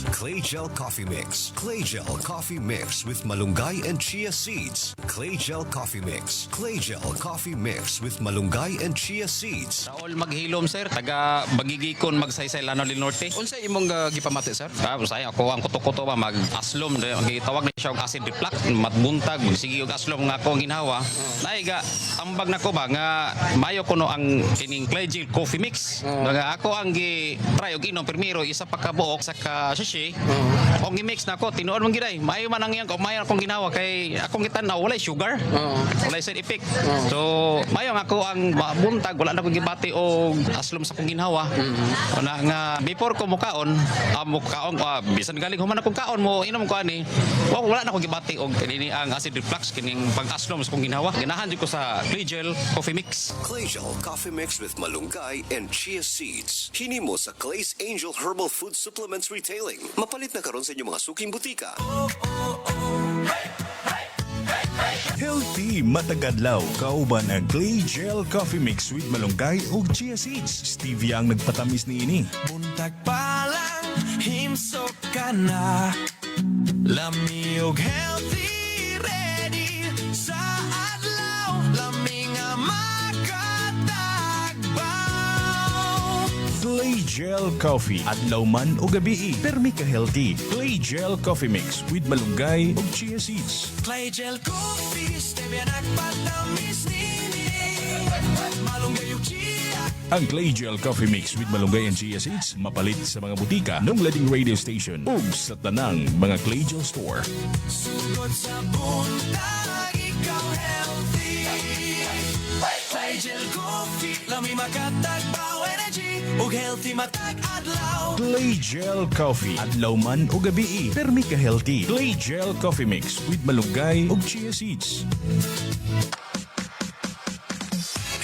Clay Gel Coffee Mix. Clay Gel Coffee Mix with malunggay and chia seeds. Clay Gel Coffee Mix. Clay Gel Coffee Mix with malunggay and chia seeds. Raul maghilom, sir, taga Bagigikon, magsaysay Lanao del Norte. Unsa imong gipamati, sir? Saya ako ang kuto-kuto ba mag-aslom, gitawag na siya og acid reflux, matbuntag, sige og aslom nga ako ang ginhawa. Naiga tambag nako ba nga mayo kuno ang kining Clay Gel Coffee Mix. Nga ako ang gi-try og inom primero isa pa ka buok sa ka sachet. Og gi-mix nako tinuod man giday. Mayo man ang iyang mayo akong ginawa kay akong gitan-aw walay sugar. Walay side effect. So mayo nga ako ang buntag wala na ko gibati og aslom sa akong ginhawa. Una nga before ko mukaon, bisan galing human akong kaon mo inom ko ani. Wala na ko gibati og kini ang acid reflux kining pag-aslom sa akong ginhawa. Ganahan jud ko sa Clay Gel Coffee Mix. Clay Gel Coffee Mix with malunggay and chia seeds. Hini mo sa Clay's Angel Herbal Food Supplements Retailing. Mapalit na karon sa inyong mga suking butika. Healthy matagadlaw kauban ang Clay Gel Coffee Mix with malunggay ug chia seeds. Stevia ang nagpatamis niini. Buntag pa lang, himsok ka na. Lami og healthy, ready sa adlaw. Lami nga makatagbaw. Clay Gel Coffee. Adlaw man o gabi, permi ka healthy. Clay Gel Coffee Mix with malunggay ug chia seeds. Clay Gel Coffee, stevia nagpatamis nini. Malunggay og chia. Ang Clay Gel Coffee Mix with malunggay and chia seeds mapalit sa mga butika ng lading radio station ug sa tanang mga Clay Gel store. Sugod sa buntag, ikaw healthy. Clay Gel Coffee, lami makatagbaw energy. Ug healthy matag adlaw. Clay Gel Coffee. Adlaw man o gabi, permi ka healthy. Clay Gel Coffee Mix with malunggay ug chia seeds.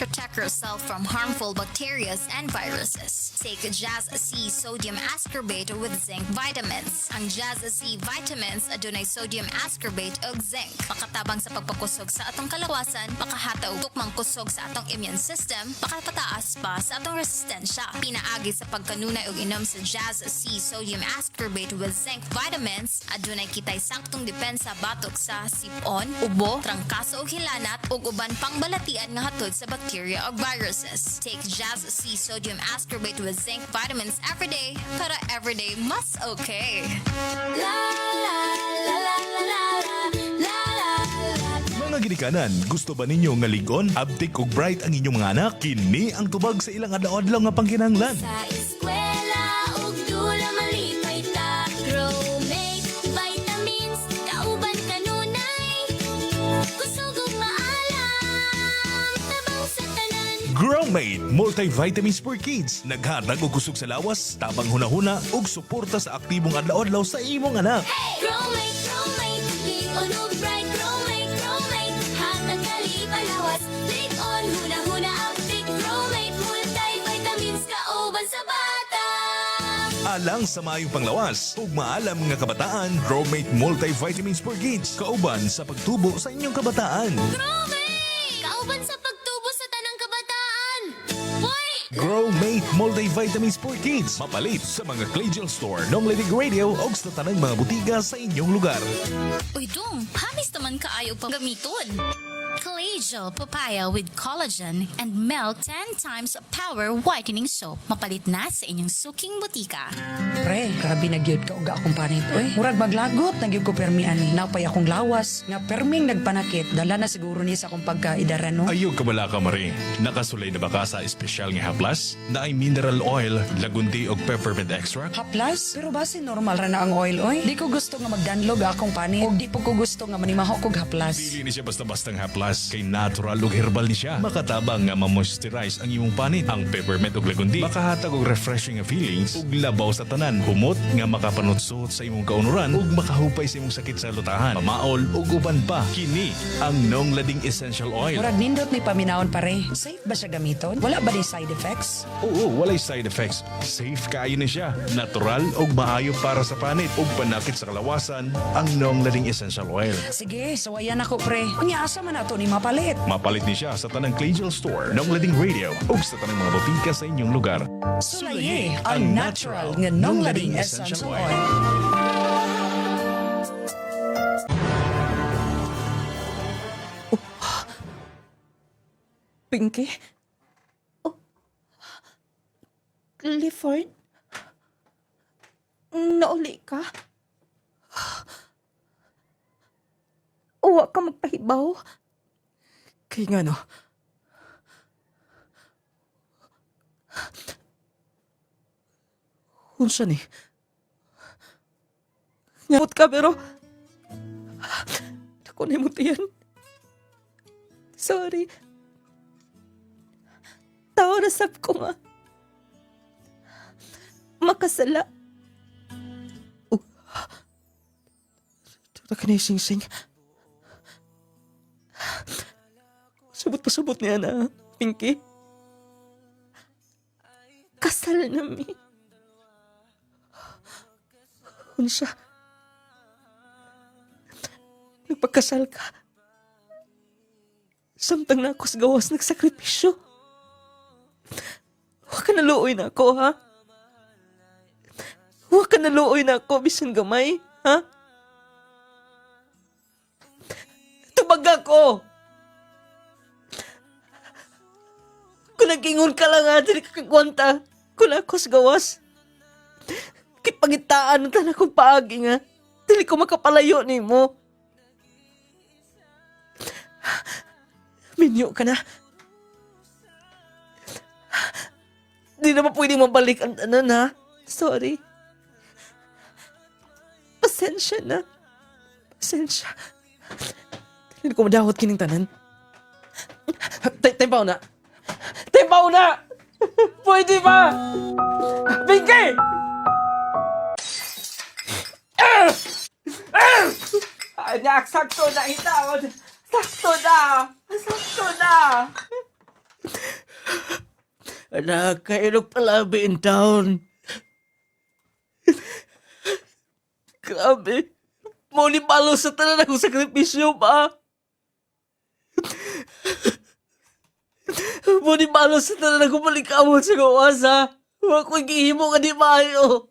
Protect yourself from harmful bacteria and viruses. Take Jazz C Sodium Ascorbate with Zinc Vitamins. Ang Jazz C Vitamins adunay sodium ascorbate ug zinc. Makatabang sa pagpakusog sa atong kalawasan, makahataw tukmang kusog sa atong immune system, makapataas pa sa atong resistensya. Pinaagi sa pagkanunay og inom sa Jazz C Sodium Ascorbate with Zinc Vitamins, adunay kitay sangtong depensa batok sa sipon, ubo, trangkaso ug hilanat ug uban pang balatian nga hatod sa bacteria or viruses. Take Jazz C Sodium Ascorbate with Zinc Vitamins every day para everyday mas okay. La la la la la la la la. Mga ginikanan, gusto ba ninyo nga ligon, abtik ug bright ang inyong mga anak? Kini ang tubag sa ilang adlaw-adlaw nga pangkinahanglan. Sa eskwela ug dula malipay ta. Growmate vitamins kauban kanunay. Kusog ug maalam tabang sa tanan. Growmate Multivitamins for Kids. Naghatag og kusog sa lawas, tabang hunahuna ug suporta sa aktibong adlaw-adlaw sa imong anak. Hey! Growmate, growmate, ligon ug bright. Growmate, growmate, hatag kalipay lawas. Ligon, huna-huna, active. Growmate, multivitamins kauban sa bata. Alang sa maayong panglawas ug maalam nga kabataan, Growmate Multivitamins for Kids. Kauban sa pagtubo sa inyong kabataan. Growmate! Kauban sa pagtubo sa tanang kabataan. Hoy! Grow Mate Multivitamins for Kids. Mapalit sa mga Claygel Store, Nong Ledig Radio o sa tanang mga butika sa inyong lugar. Uy, dong, hamis naman kaayo pang gamiton. Claygel Papaya with collagen and milk 10 times power whitening soap. Mapalit na sa inyong suking butika. Pre, grabe na gyud ka uga akong panit, oy. Murag maglagot na gyud ko permi ani. Napay akong lawas nga perming nagpanakit. Dala na siguro ni sa akong pagkaidaran no. Ayog ka bala ka, Marie. Nakasulay na ba ka sa espesyal nga haplas? Na ay mineral oil, lagundi o peppermint extract? Haplas? Pero base normal ra na ang oil, oy. Di ko gusto nga magdanlog akong panit. Og di po ko gusto nga manimaho kog haplas. Dili ni siya basta-bastang haplas. Kay natural ug herbal ni siya. Makatabang nga ma-moisturize ang imong panit. Ang peppermint ug lagundi makahatag og refreshing nga feelings ug labaw sa tanan. Humot nga makapanutsot sa imong kaunuran ug makahupay sa imong sakit sa lutahan, pamaol ug uban pa. Kini ang Nong Lading Essential Oil. Murag nindot ni paminawon pare. Safe ba siya gamiton? Wala ba ni side effects? Oo, walay side effects. Safe kaayo na siya. Natural ug maayo para sa panit ug panakit sa kalawasan ang Nong Lading Essential Oil. Sige, sawayan ako pre. Unya asa man nato ni mapalit? Mapalit ni siya sa tanang Claygel Store, Nong Lading Radio ug sa tanang mga botika sa inyong lugar. Sulaye ang natural nga Nong Lading Essential Oil. Pinky? Oh. Clifford? Nauli ka? Uwa ka magpahibaw? Kaya nga no. Unsa ni? Ngamot ka pero... Ako na imutian. Sorry. Tao na sab ko nga. Makasala. Ito ka na sing-sing. Subot niya na, Pinky. Kasal na mi. Unsa? Nagpagkasal ka. Samtang na ako sa gawas nagsakripisyo. Huwag ka naluoy na ako, ha? Huwag ka naluoy na ako, bisan gamay, ha? Tubag ako! Kung nag-ingon ka lang nga, dili ka kagwanta. Kung ako sa gawas. Kipagitaan ka na kong paagi nga. Dili ko makapalayo ni mo. Minyo ka na. Di na ba pwedeng mabalik ang tanan, ha? Sorry. Pasensya na. Pasensya. Hindi ko madawat kining tanan. Tempaw na. Tempaw na! Pwede ba? Pinky! Anak, sakto na itaon. Sakto na! Sakto na! Anak, kailog pala in town. Grabe. Muli palo sa tanan akong sakripisyo pa. Muli palo sa tanan akong malikawon sa gawas ha. Huwag ko'y gihimo nga di maayo.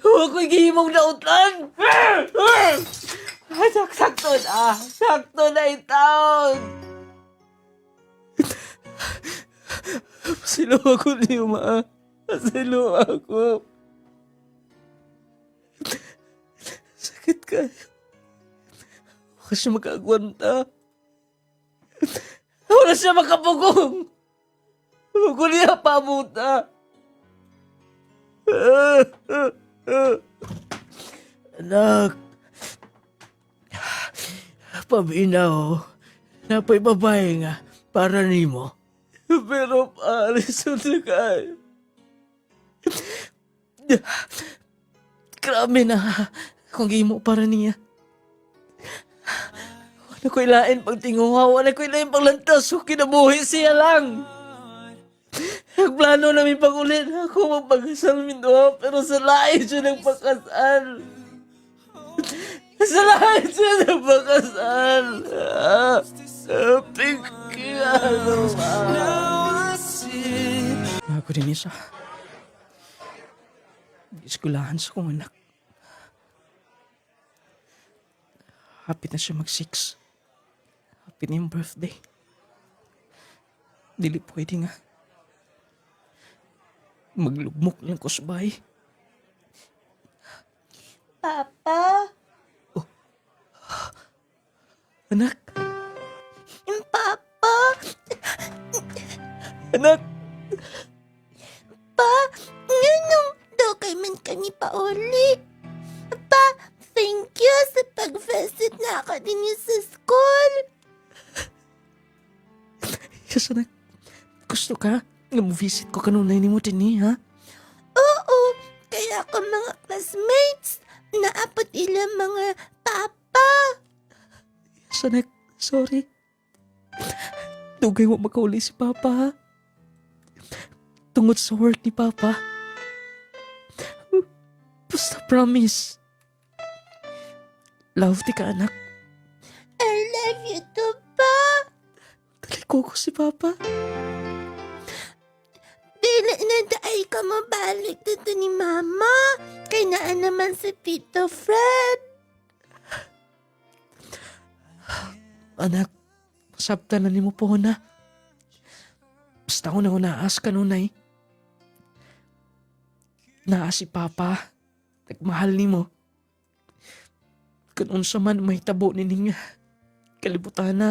Huwag ko'y gihimong nautlan. Sakto na. Sakto na itaon. Pasilo ako niyo, ma. Pasilo ako. Sakit kayo. Huwag siya makagwanta. Wala siya makapugong. Huwag ko niya pamuta. Anak. Paminaw. Napay babae nga para nimo. Pero paalis na kayo. Grabe na kung gimo para niya. Wala ko ilain pag tinguha, wala ko ilain pag lantas, so kinabuhi siya lang. Nagplano namin pag-ulit ako magpagkasal mindoha, pero sa lain siya nagpakasal. Sa lain siya nagpakasal. Pinky, ano ba? ko din sa eskulahan sa kong anak. Happy na siya mag-6. Happy na yung birthday. Dili pwede nga. Maglugmok lang ko sa bahay. Papa? Anak! Papa? Anak! Pa, nganong daw kay man kami pauli? Pa, thank you sa pag-visit na ako din sa school. Yes, anak. Gusto ka nga mo-visit ko kanunay ni mo din ha? Oo, kaya ako mga classmates, naapot ilang mga papa. Yes, anak. Sorry. Dugay mo makauli si Papa ha? Tungod sa work ni Papa. Basta promise. Love di ka, anak. I love you too, pa. Taliko ko si Papa. Dili na daay ka mabalik dito ni Mama. Kay naan naman si Tito Fred. Anak, masabta na ni mo po na. Basta ko na unaas kanunay. Naa si Papa. Nagmahal ni mo. Kung unsa man mahitabo ni Ninga. Kalibutan na.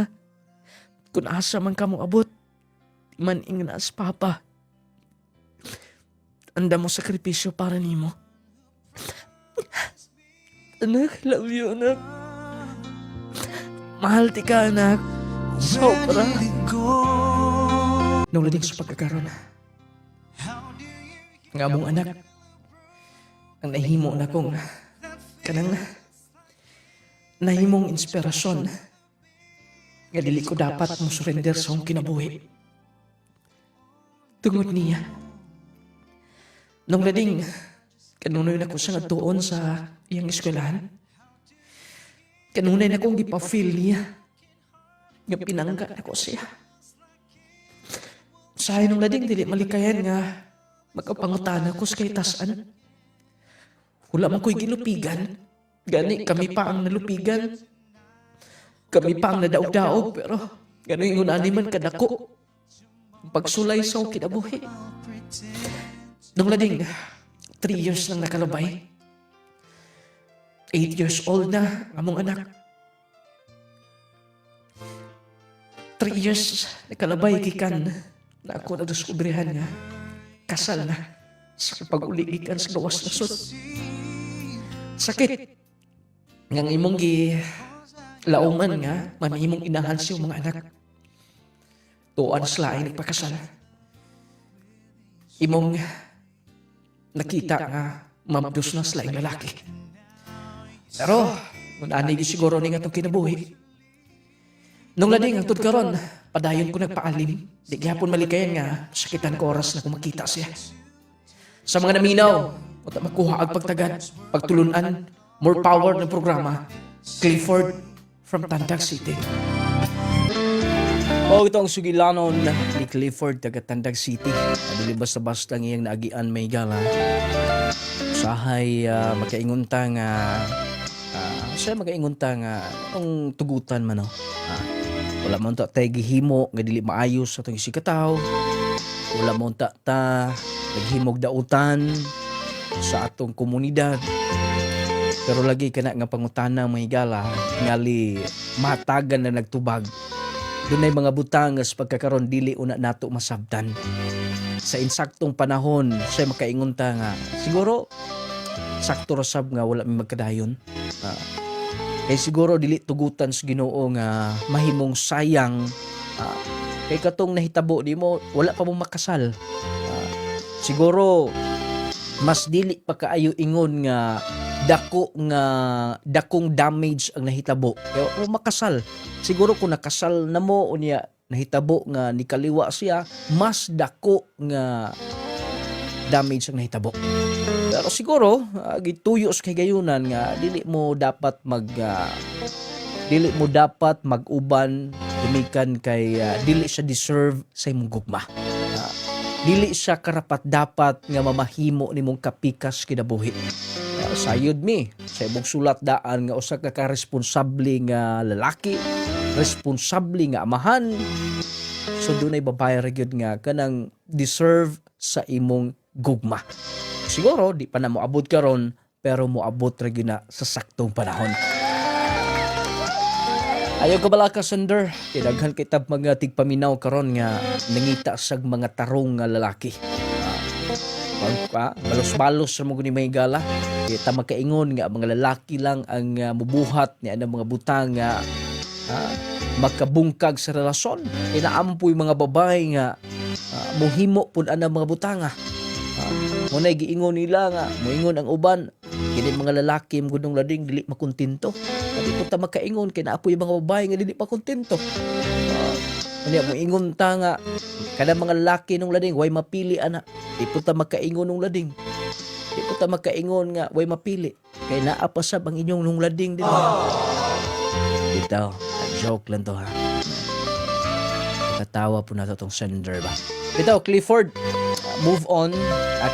Kung asa man ka mo abot. Di man ingna si Papa. Anda mo sakripisyo para ni mo. Anak, love you, anak. Mahal ti ka, anak. Sobra. Nung lading sa pagkakaroon. Nga mong anak. Ang nahimo na kong kanang nahimong inspirasyon. Nga dili ko dapat mo surrender sa akong kinabuhi. Tungod niya. Nung lading, kanunoy na ko siya nga tuon sa iyang eskwelahan. Kanunay na kong gipa-feel niya. Nga pinangga na ko siya. Sa nung lading dili malikayan nga magkapangutana ko sa kay tasan. Wala man ko'y gilupigan. Gani kami pa ang nalupigan. Kami pa ang nadaog-daog pero gano'y ngunani man kadako. Pagsulay sa akong kinabuhi. Nung lading, 3 years lang nakalabay. 8 years old na among anak. 3 years nakalabay kikan na ako nagdiskubrihan nga kasal na sa pag-uligikan sa gawas na sud. Sakit. Ngang imong lauman nga man imong inahan siya mga anak. Tuan sila ay nagpakasal. Imong nakita nga mabdos na sila yung lalaki. Pero, kung anay siguro ni nga itong kinabuhi. Nung lading ang karon, padayon ko nagpaalim. Di gihapon malikayan nga, sakitan ko oras na kumakita siya. Sa mga naminaw, o makuha ang pagtagad, pagtulunan, more power ng programa, Clifford from Tandag City. O ito ang sugilanon ni Clifford taga Tandag City. Adili basta-basta ngayang naagian may gala. Usahay makaingunta nga siya makaingunta nga itong tugutan man wala mo ta tayo gihimo nga dili maayos sa itong isikataw. Wala mo ta naghimog dautan sa atong komunidad. Pero lagi ka na nga pangutana mga higala ngali matagan na nagtubag. Doon ay mga butangas pagkakaroon dili una nato masabtan. Sa insaktong panahon siya makaingunta nga siguro sakto rasab nga wala may magkadayon. Kay siguro dili tugutan sa Ginoo nga mahimong sayang kay katong nahitabo di mo wala pa mo makasal. Siguro mas dili pa kaayo ingon nga dakong damage ang nahitabo. Kaya mo makasal. Siguro kung nakasal na mo unya nahitabo nga ni kaliwa siya, mas dako nga damage ang nahitabo. Pero siguro gituyos kay gayunan nga dili mo dapat mag-uban tumikan kay dili siya deserve sa imong gugma. dili siya karapat dapat nga mamahimo nimong kapikas kinabuhi. Sayod mi sa imong sulat daan nga usa ka responsable nga lalaki, responsable nga amahan. So dunay babae ra gyud nga kanang deserve sa imong gugma. Siguro di pa na mo abot karon pero mo abot ra gyud na sa saktong panahon. Ayaw ka bala ka, Sender. Tinaghan kita mga tigpaminaw karon nga nangita sag mga tarong nga lalaki. Balos-balos sa mga ni may gala. Kita makaingon nga mga lalaki lang ang mubuhat ni anang mga butang nga makabungkag sa relasyon. Inaampoy mga babae nga muhimo pud anang mga butanga. Munay giingon nila nga moingon ang uban kini mga lalaki mo gudong lading dili makontento. Di po ta makaingon kay naapoy mga babae nga dili pa kontento. Ano mo ingon ta nga kada mga lalaki nung lading way mapili ana. Di po ta makaingon nung lading. Di po ta makaingon nga way mapili kay naa pa sab ang inyong nung lading din. Bitaw, joke lang to ha. Katawa po na to tong Sender ba. Bitaw, Clifford, move on.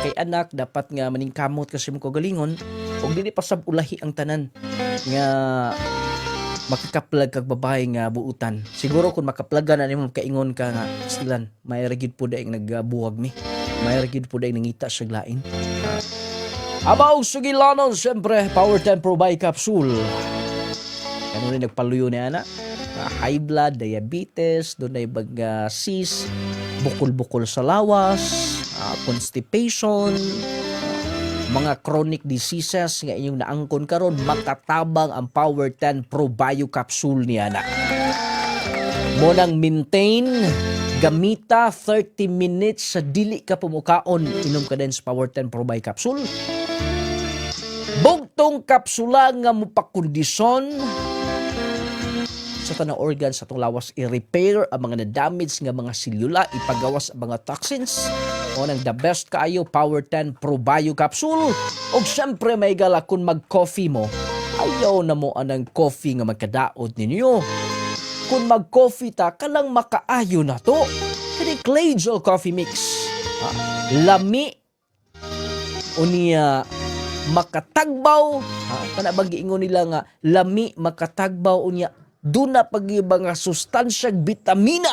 Kay anak dapat nga maningkamot kasi mo kagalingon og dili pa sab ulahi ang tanan nga makakaplag kag babae nga buutan. Siguro kung makaplagan na nimo kaingon ka nga silan may rigid pud daing nagbuwag mi. May rigid pud daing nangita sa lain. Abaw sugilanon siyempre Power 10 Pro by Capsule. Kano rin nagpaluyo ni ana? High blood, diabetes, doon ay cyst, bukol-bukol sa lawas, constipation, mga chronic diseases nga inyong naangkon karon, matatabang ang Power 10 Pro Bio Capsule niya na. Monang maintain, gamita 30 minutes sa dili ka pumukaon, inom ka din sa Power 10 Pro Bio Capsule. Bugtong kapsula nga mupakondisyon sa tanang organ sa itong lawas, i-repair ang mga na-damage nga mga selula, ipagawas ang mga toxins. O nang the best kaayo, Power 10 Pro Bio Capsule. O syempre may gala kung mag-coffee mo, ayaw na mo anang coffee nga magkadaod ninyo. Kung mag-coffee ta, kalang makaayo na to. Kani Clay Gel Coffee Mix. Lami o niya makatagbaw. Kanabang giingon nila nga, lami makatagbaw o niya doon na pag-iba nga sustansyag vitamina.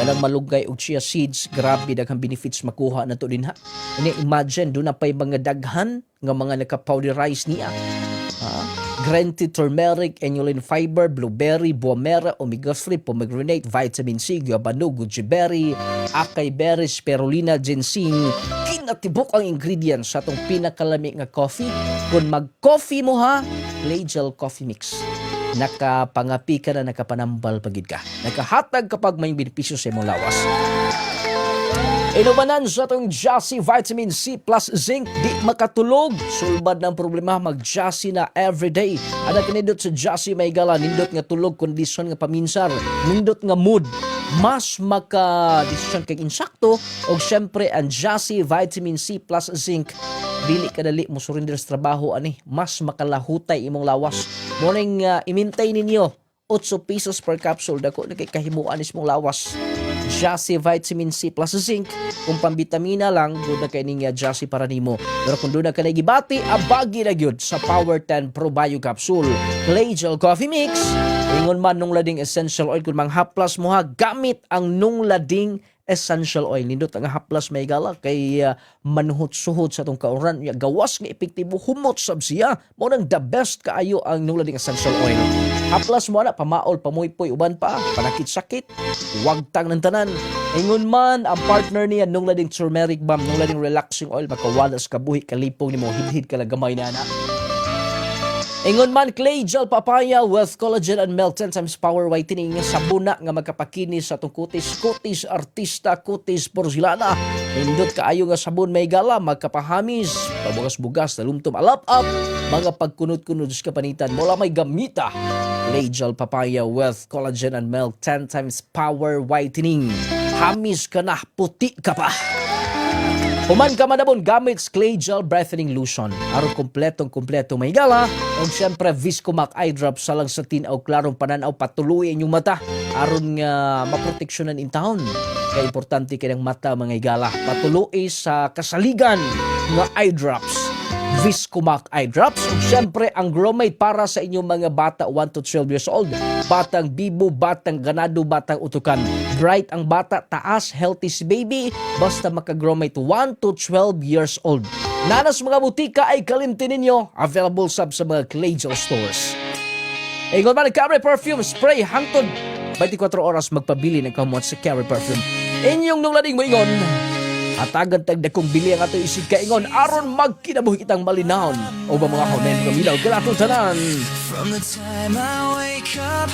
Dalang malunggay o chia seeds, grabe daghang benefits makuha na to din ha. Imagine, doon na pa'y mga daghan nga mga naka-powderize niya. Green tea, turmeric, inulin fiber, blueberry, buamera, omega-3, pomegranate, vitamin C, guabano, goji berry, acai berry, spirulina, ginseng. Kinatibok ang ingredients sa itong pinakalami nga coffee. Kung mag-coffee mo ha, Clay Gel Coffee Mix. Nakapangapi ka na, nakapanambal pagid ka. Nakahatag kapag may benepisyo sa imong lawas. Inumanan sa itong Jassy Vitamin C plus Zinc, di makatulog. Sulbad ng problema, mag-Jassy na everyday. Ano kinindot sa Jassy may gala, nindot nga tulog, kondisyon nga paminsar, nindot nga mood, mas maka-desisyon kay insakto, o syempre ang Jassy Vitamin C plus Zinc, dili kadali mo surrender sa trabaho ani, mas makalahutay imong lawas. Morning i-maintain ninyo 8 pesos per capsule, dako na kay kahimuan is mong lawas. Jassy Vitamin C plus Zinc, kung pambitamina lang, doon na kayo niya Jassy para nimo. Pero kung doon na kayo gibati, abagi na yun sa Power 10 Pro Bio Capsule, Clay Gel Coffee Mix. Ingon man nung lading essential oil, kung mga haplas mo ha, gamit ang nung lading essential oil. Nindot ang haplas may gala kay manuhot-suhot sa itong kauran. Gawas nga epektibo, humot sab siya. Munang the best kaayo ang nung lading essential oil. Haplas mo na, pamaol, pamuipoy, uban pa, panakit-sakit, wagtang ng tanan. Ingon man, ang partner niya nung lading turmeric balm, nung lading relaxing oil, makawalas kabuhi, kalipong ni mo, hid-hid kalagamay na na. Ingon man, Clay Gel Papaya with collagen and milk 10 times power whitening, sabuna nga magkapakinis sa itong kutis artista, kutis porcelana. Indot kaayo nga sabon may gala, magkapahamis, pabugas-bugas, talumtom, alap-up, mga pagkunot-kunot sa kapanitan, mula may gamita. Clay Gel Papaya with collagen and milk 10 times power whitening. Hamis ka na, puti ka pa. Human ka madabon gamit Clay Gel Brightening Lotion. Aron kompletong may gala. O syempre Viscomac Eye Drops sa lang sa tinaw klarong pananaw patuloy inyong mata. Aron nga maproteksyonan in town. Kaya importante kayang mata mga igala. Patuloy sa kasaligan nga eye drops. Viscomac Eye Drops. O syempre ang Gromate para sa inyong mga bata 1 to 12 years old. Batang bibo, batang ganado, batang utukan. Bright ang bata, taas, healthy si baby. Basta maka-Gromate 1 to 12 years old. Nanas mga butika ay kalimtin ninyo. Available sa mga Clay Gel stores. Ingon man ang Carry Perfume Spray hangtod 24 oras magpabili ng kamot sa Carry Perfume. Inyong nung lading mo ingon. Hatagan tagda kong bili ang ato isig kaingon aron magkinabuhi kitang malinahon o ba mga honen mga milaw galatong tanan. From the time I wake up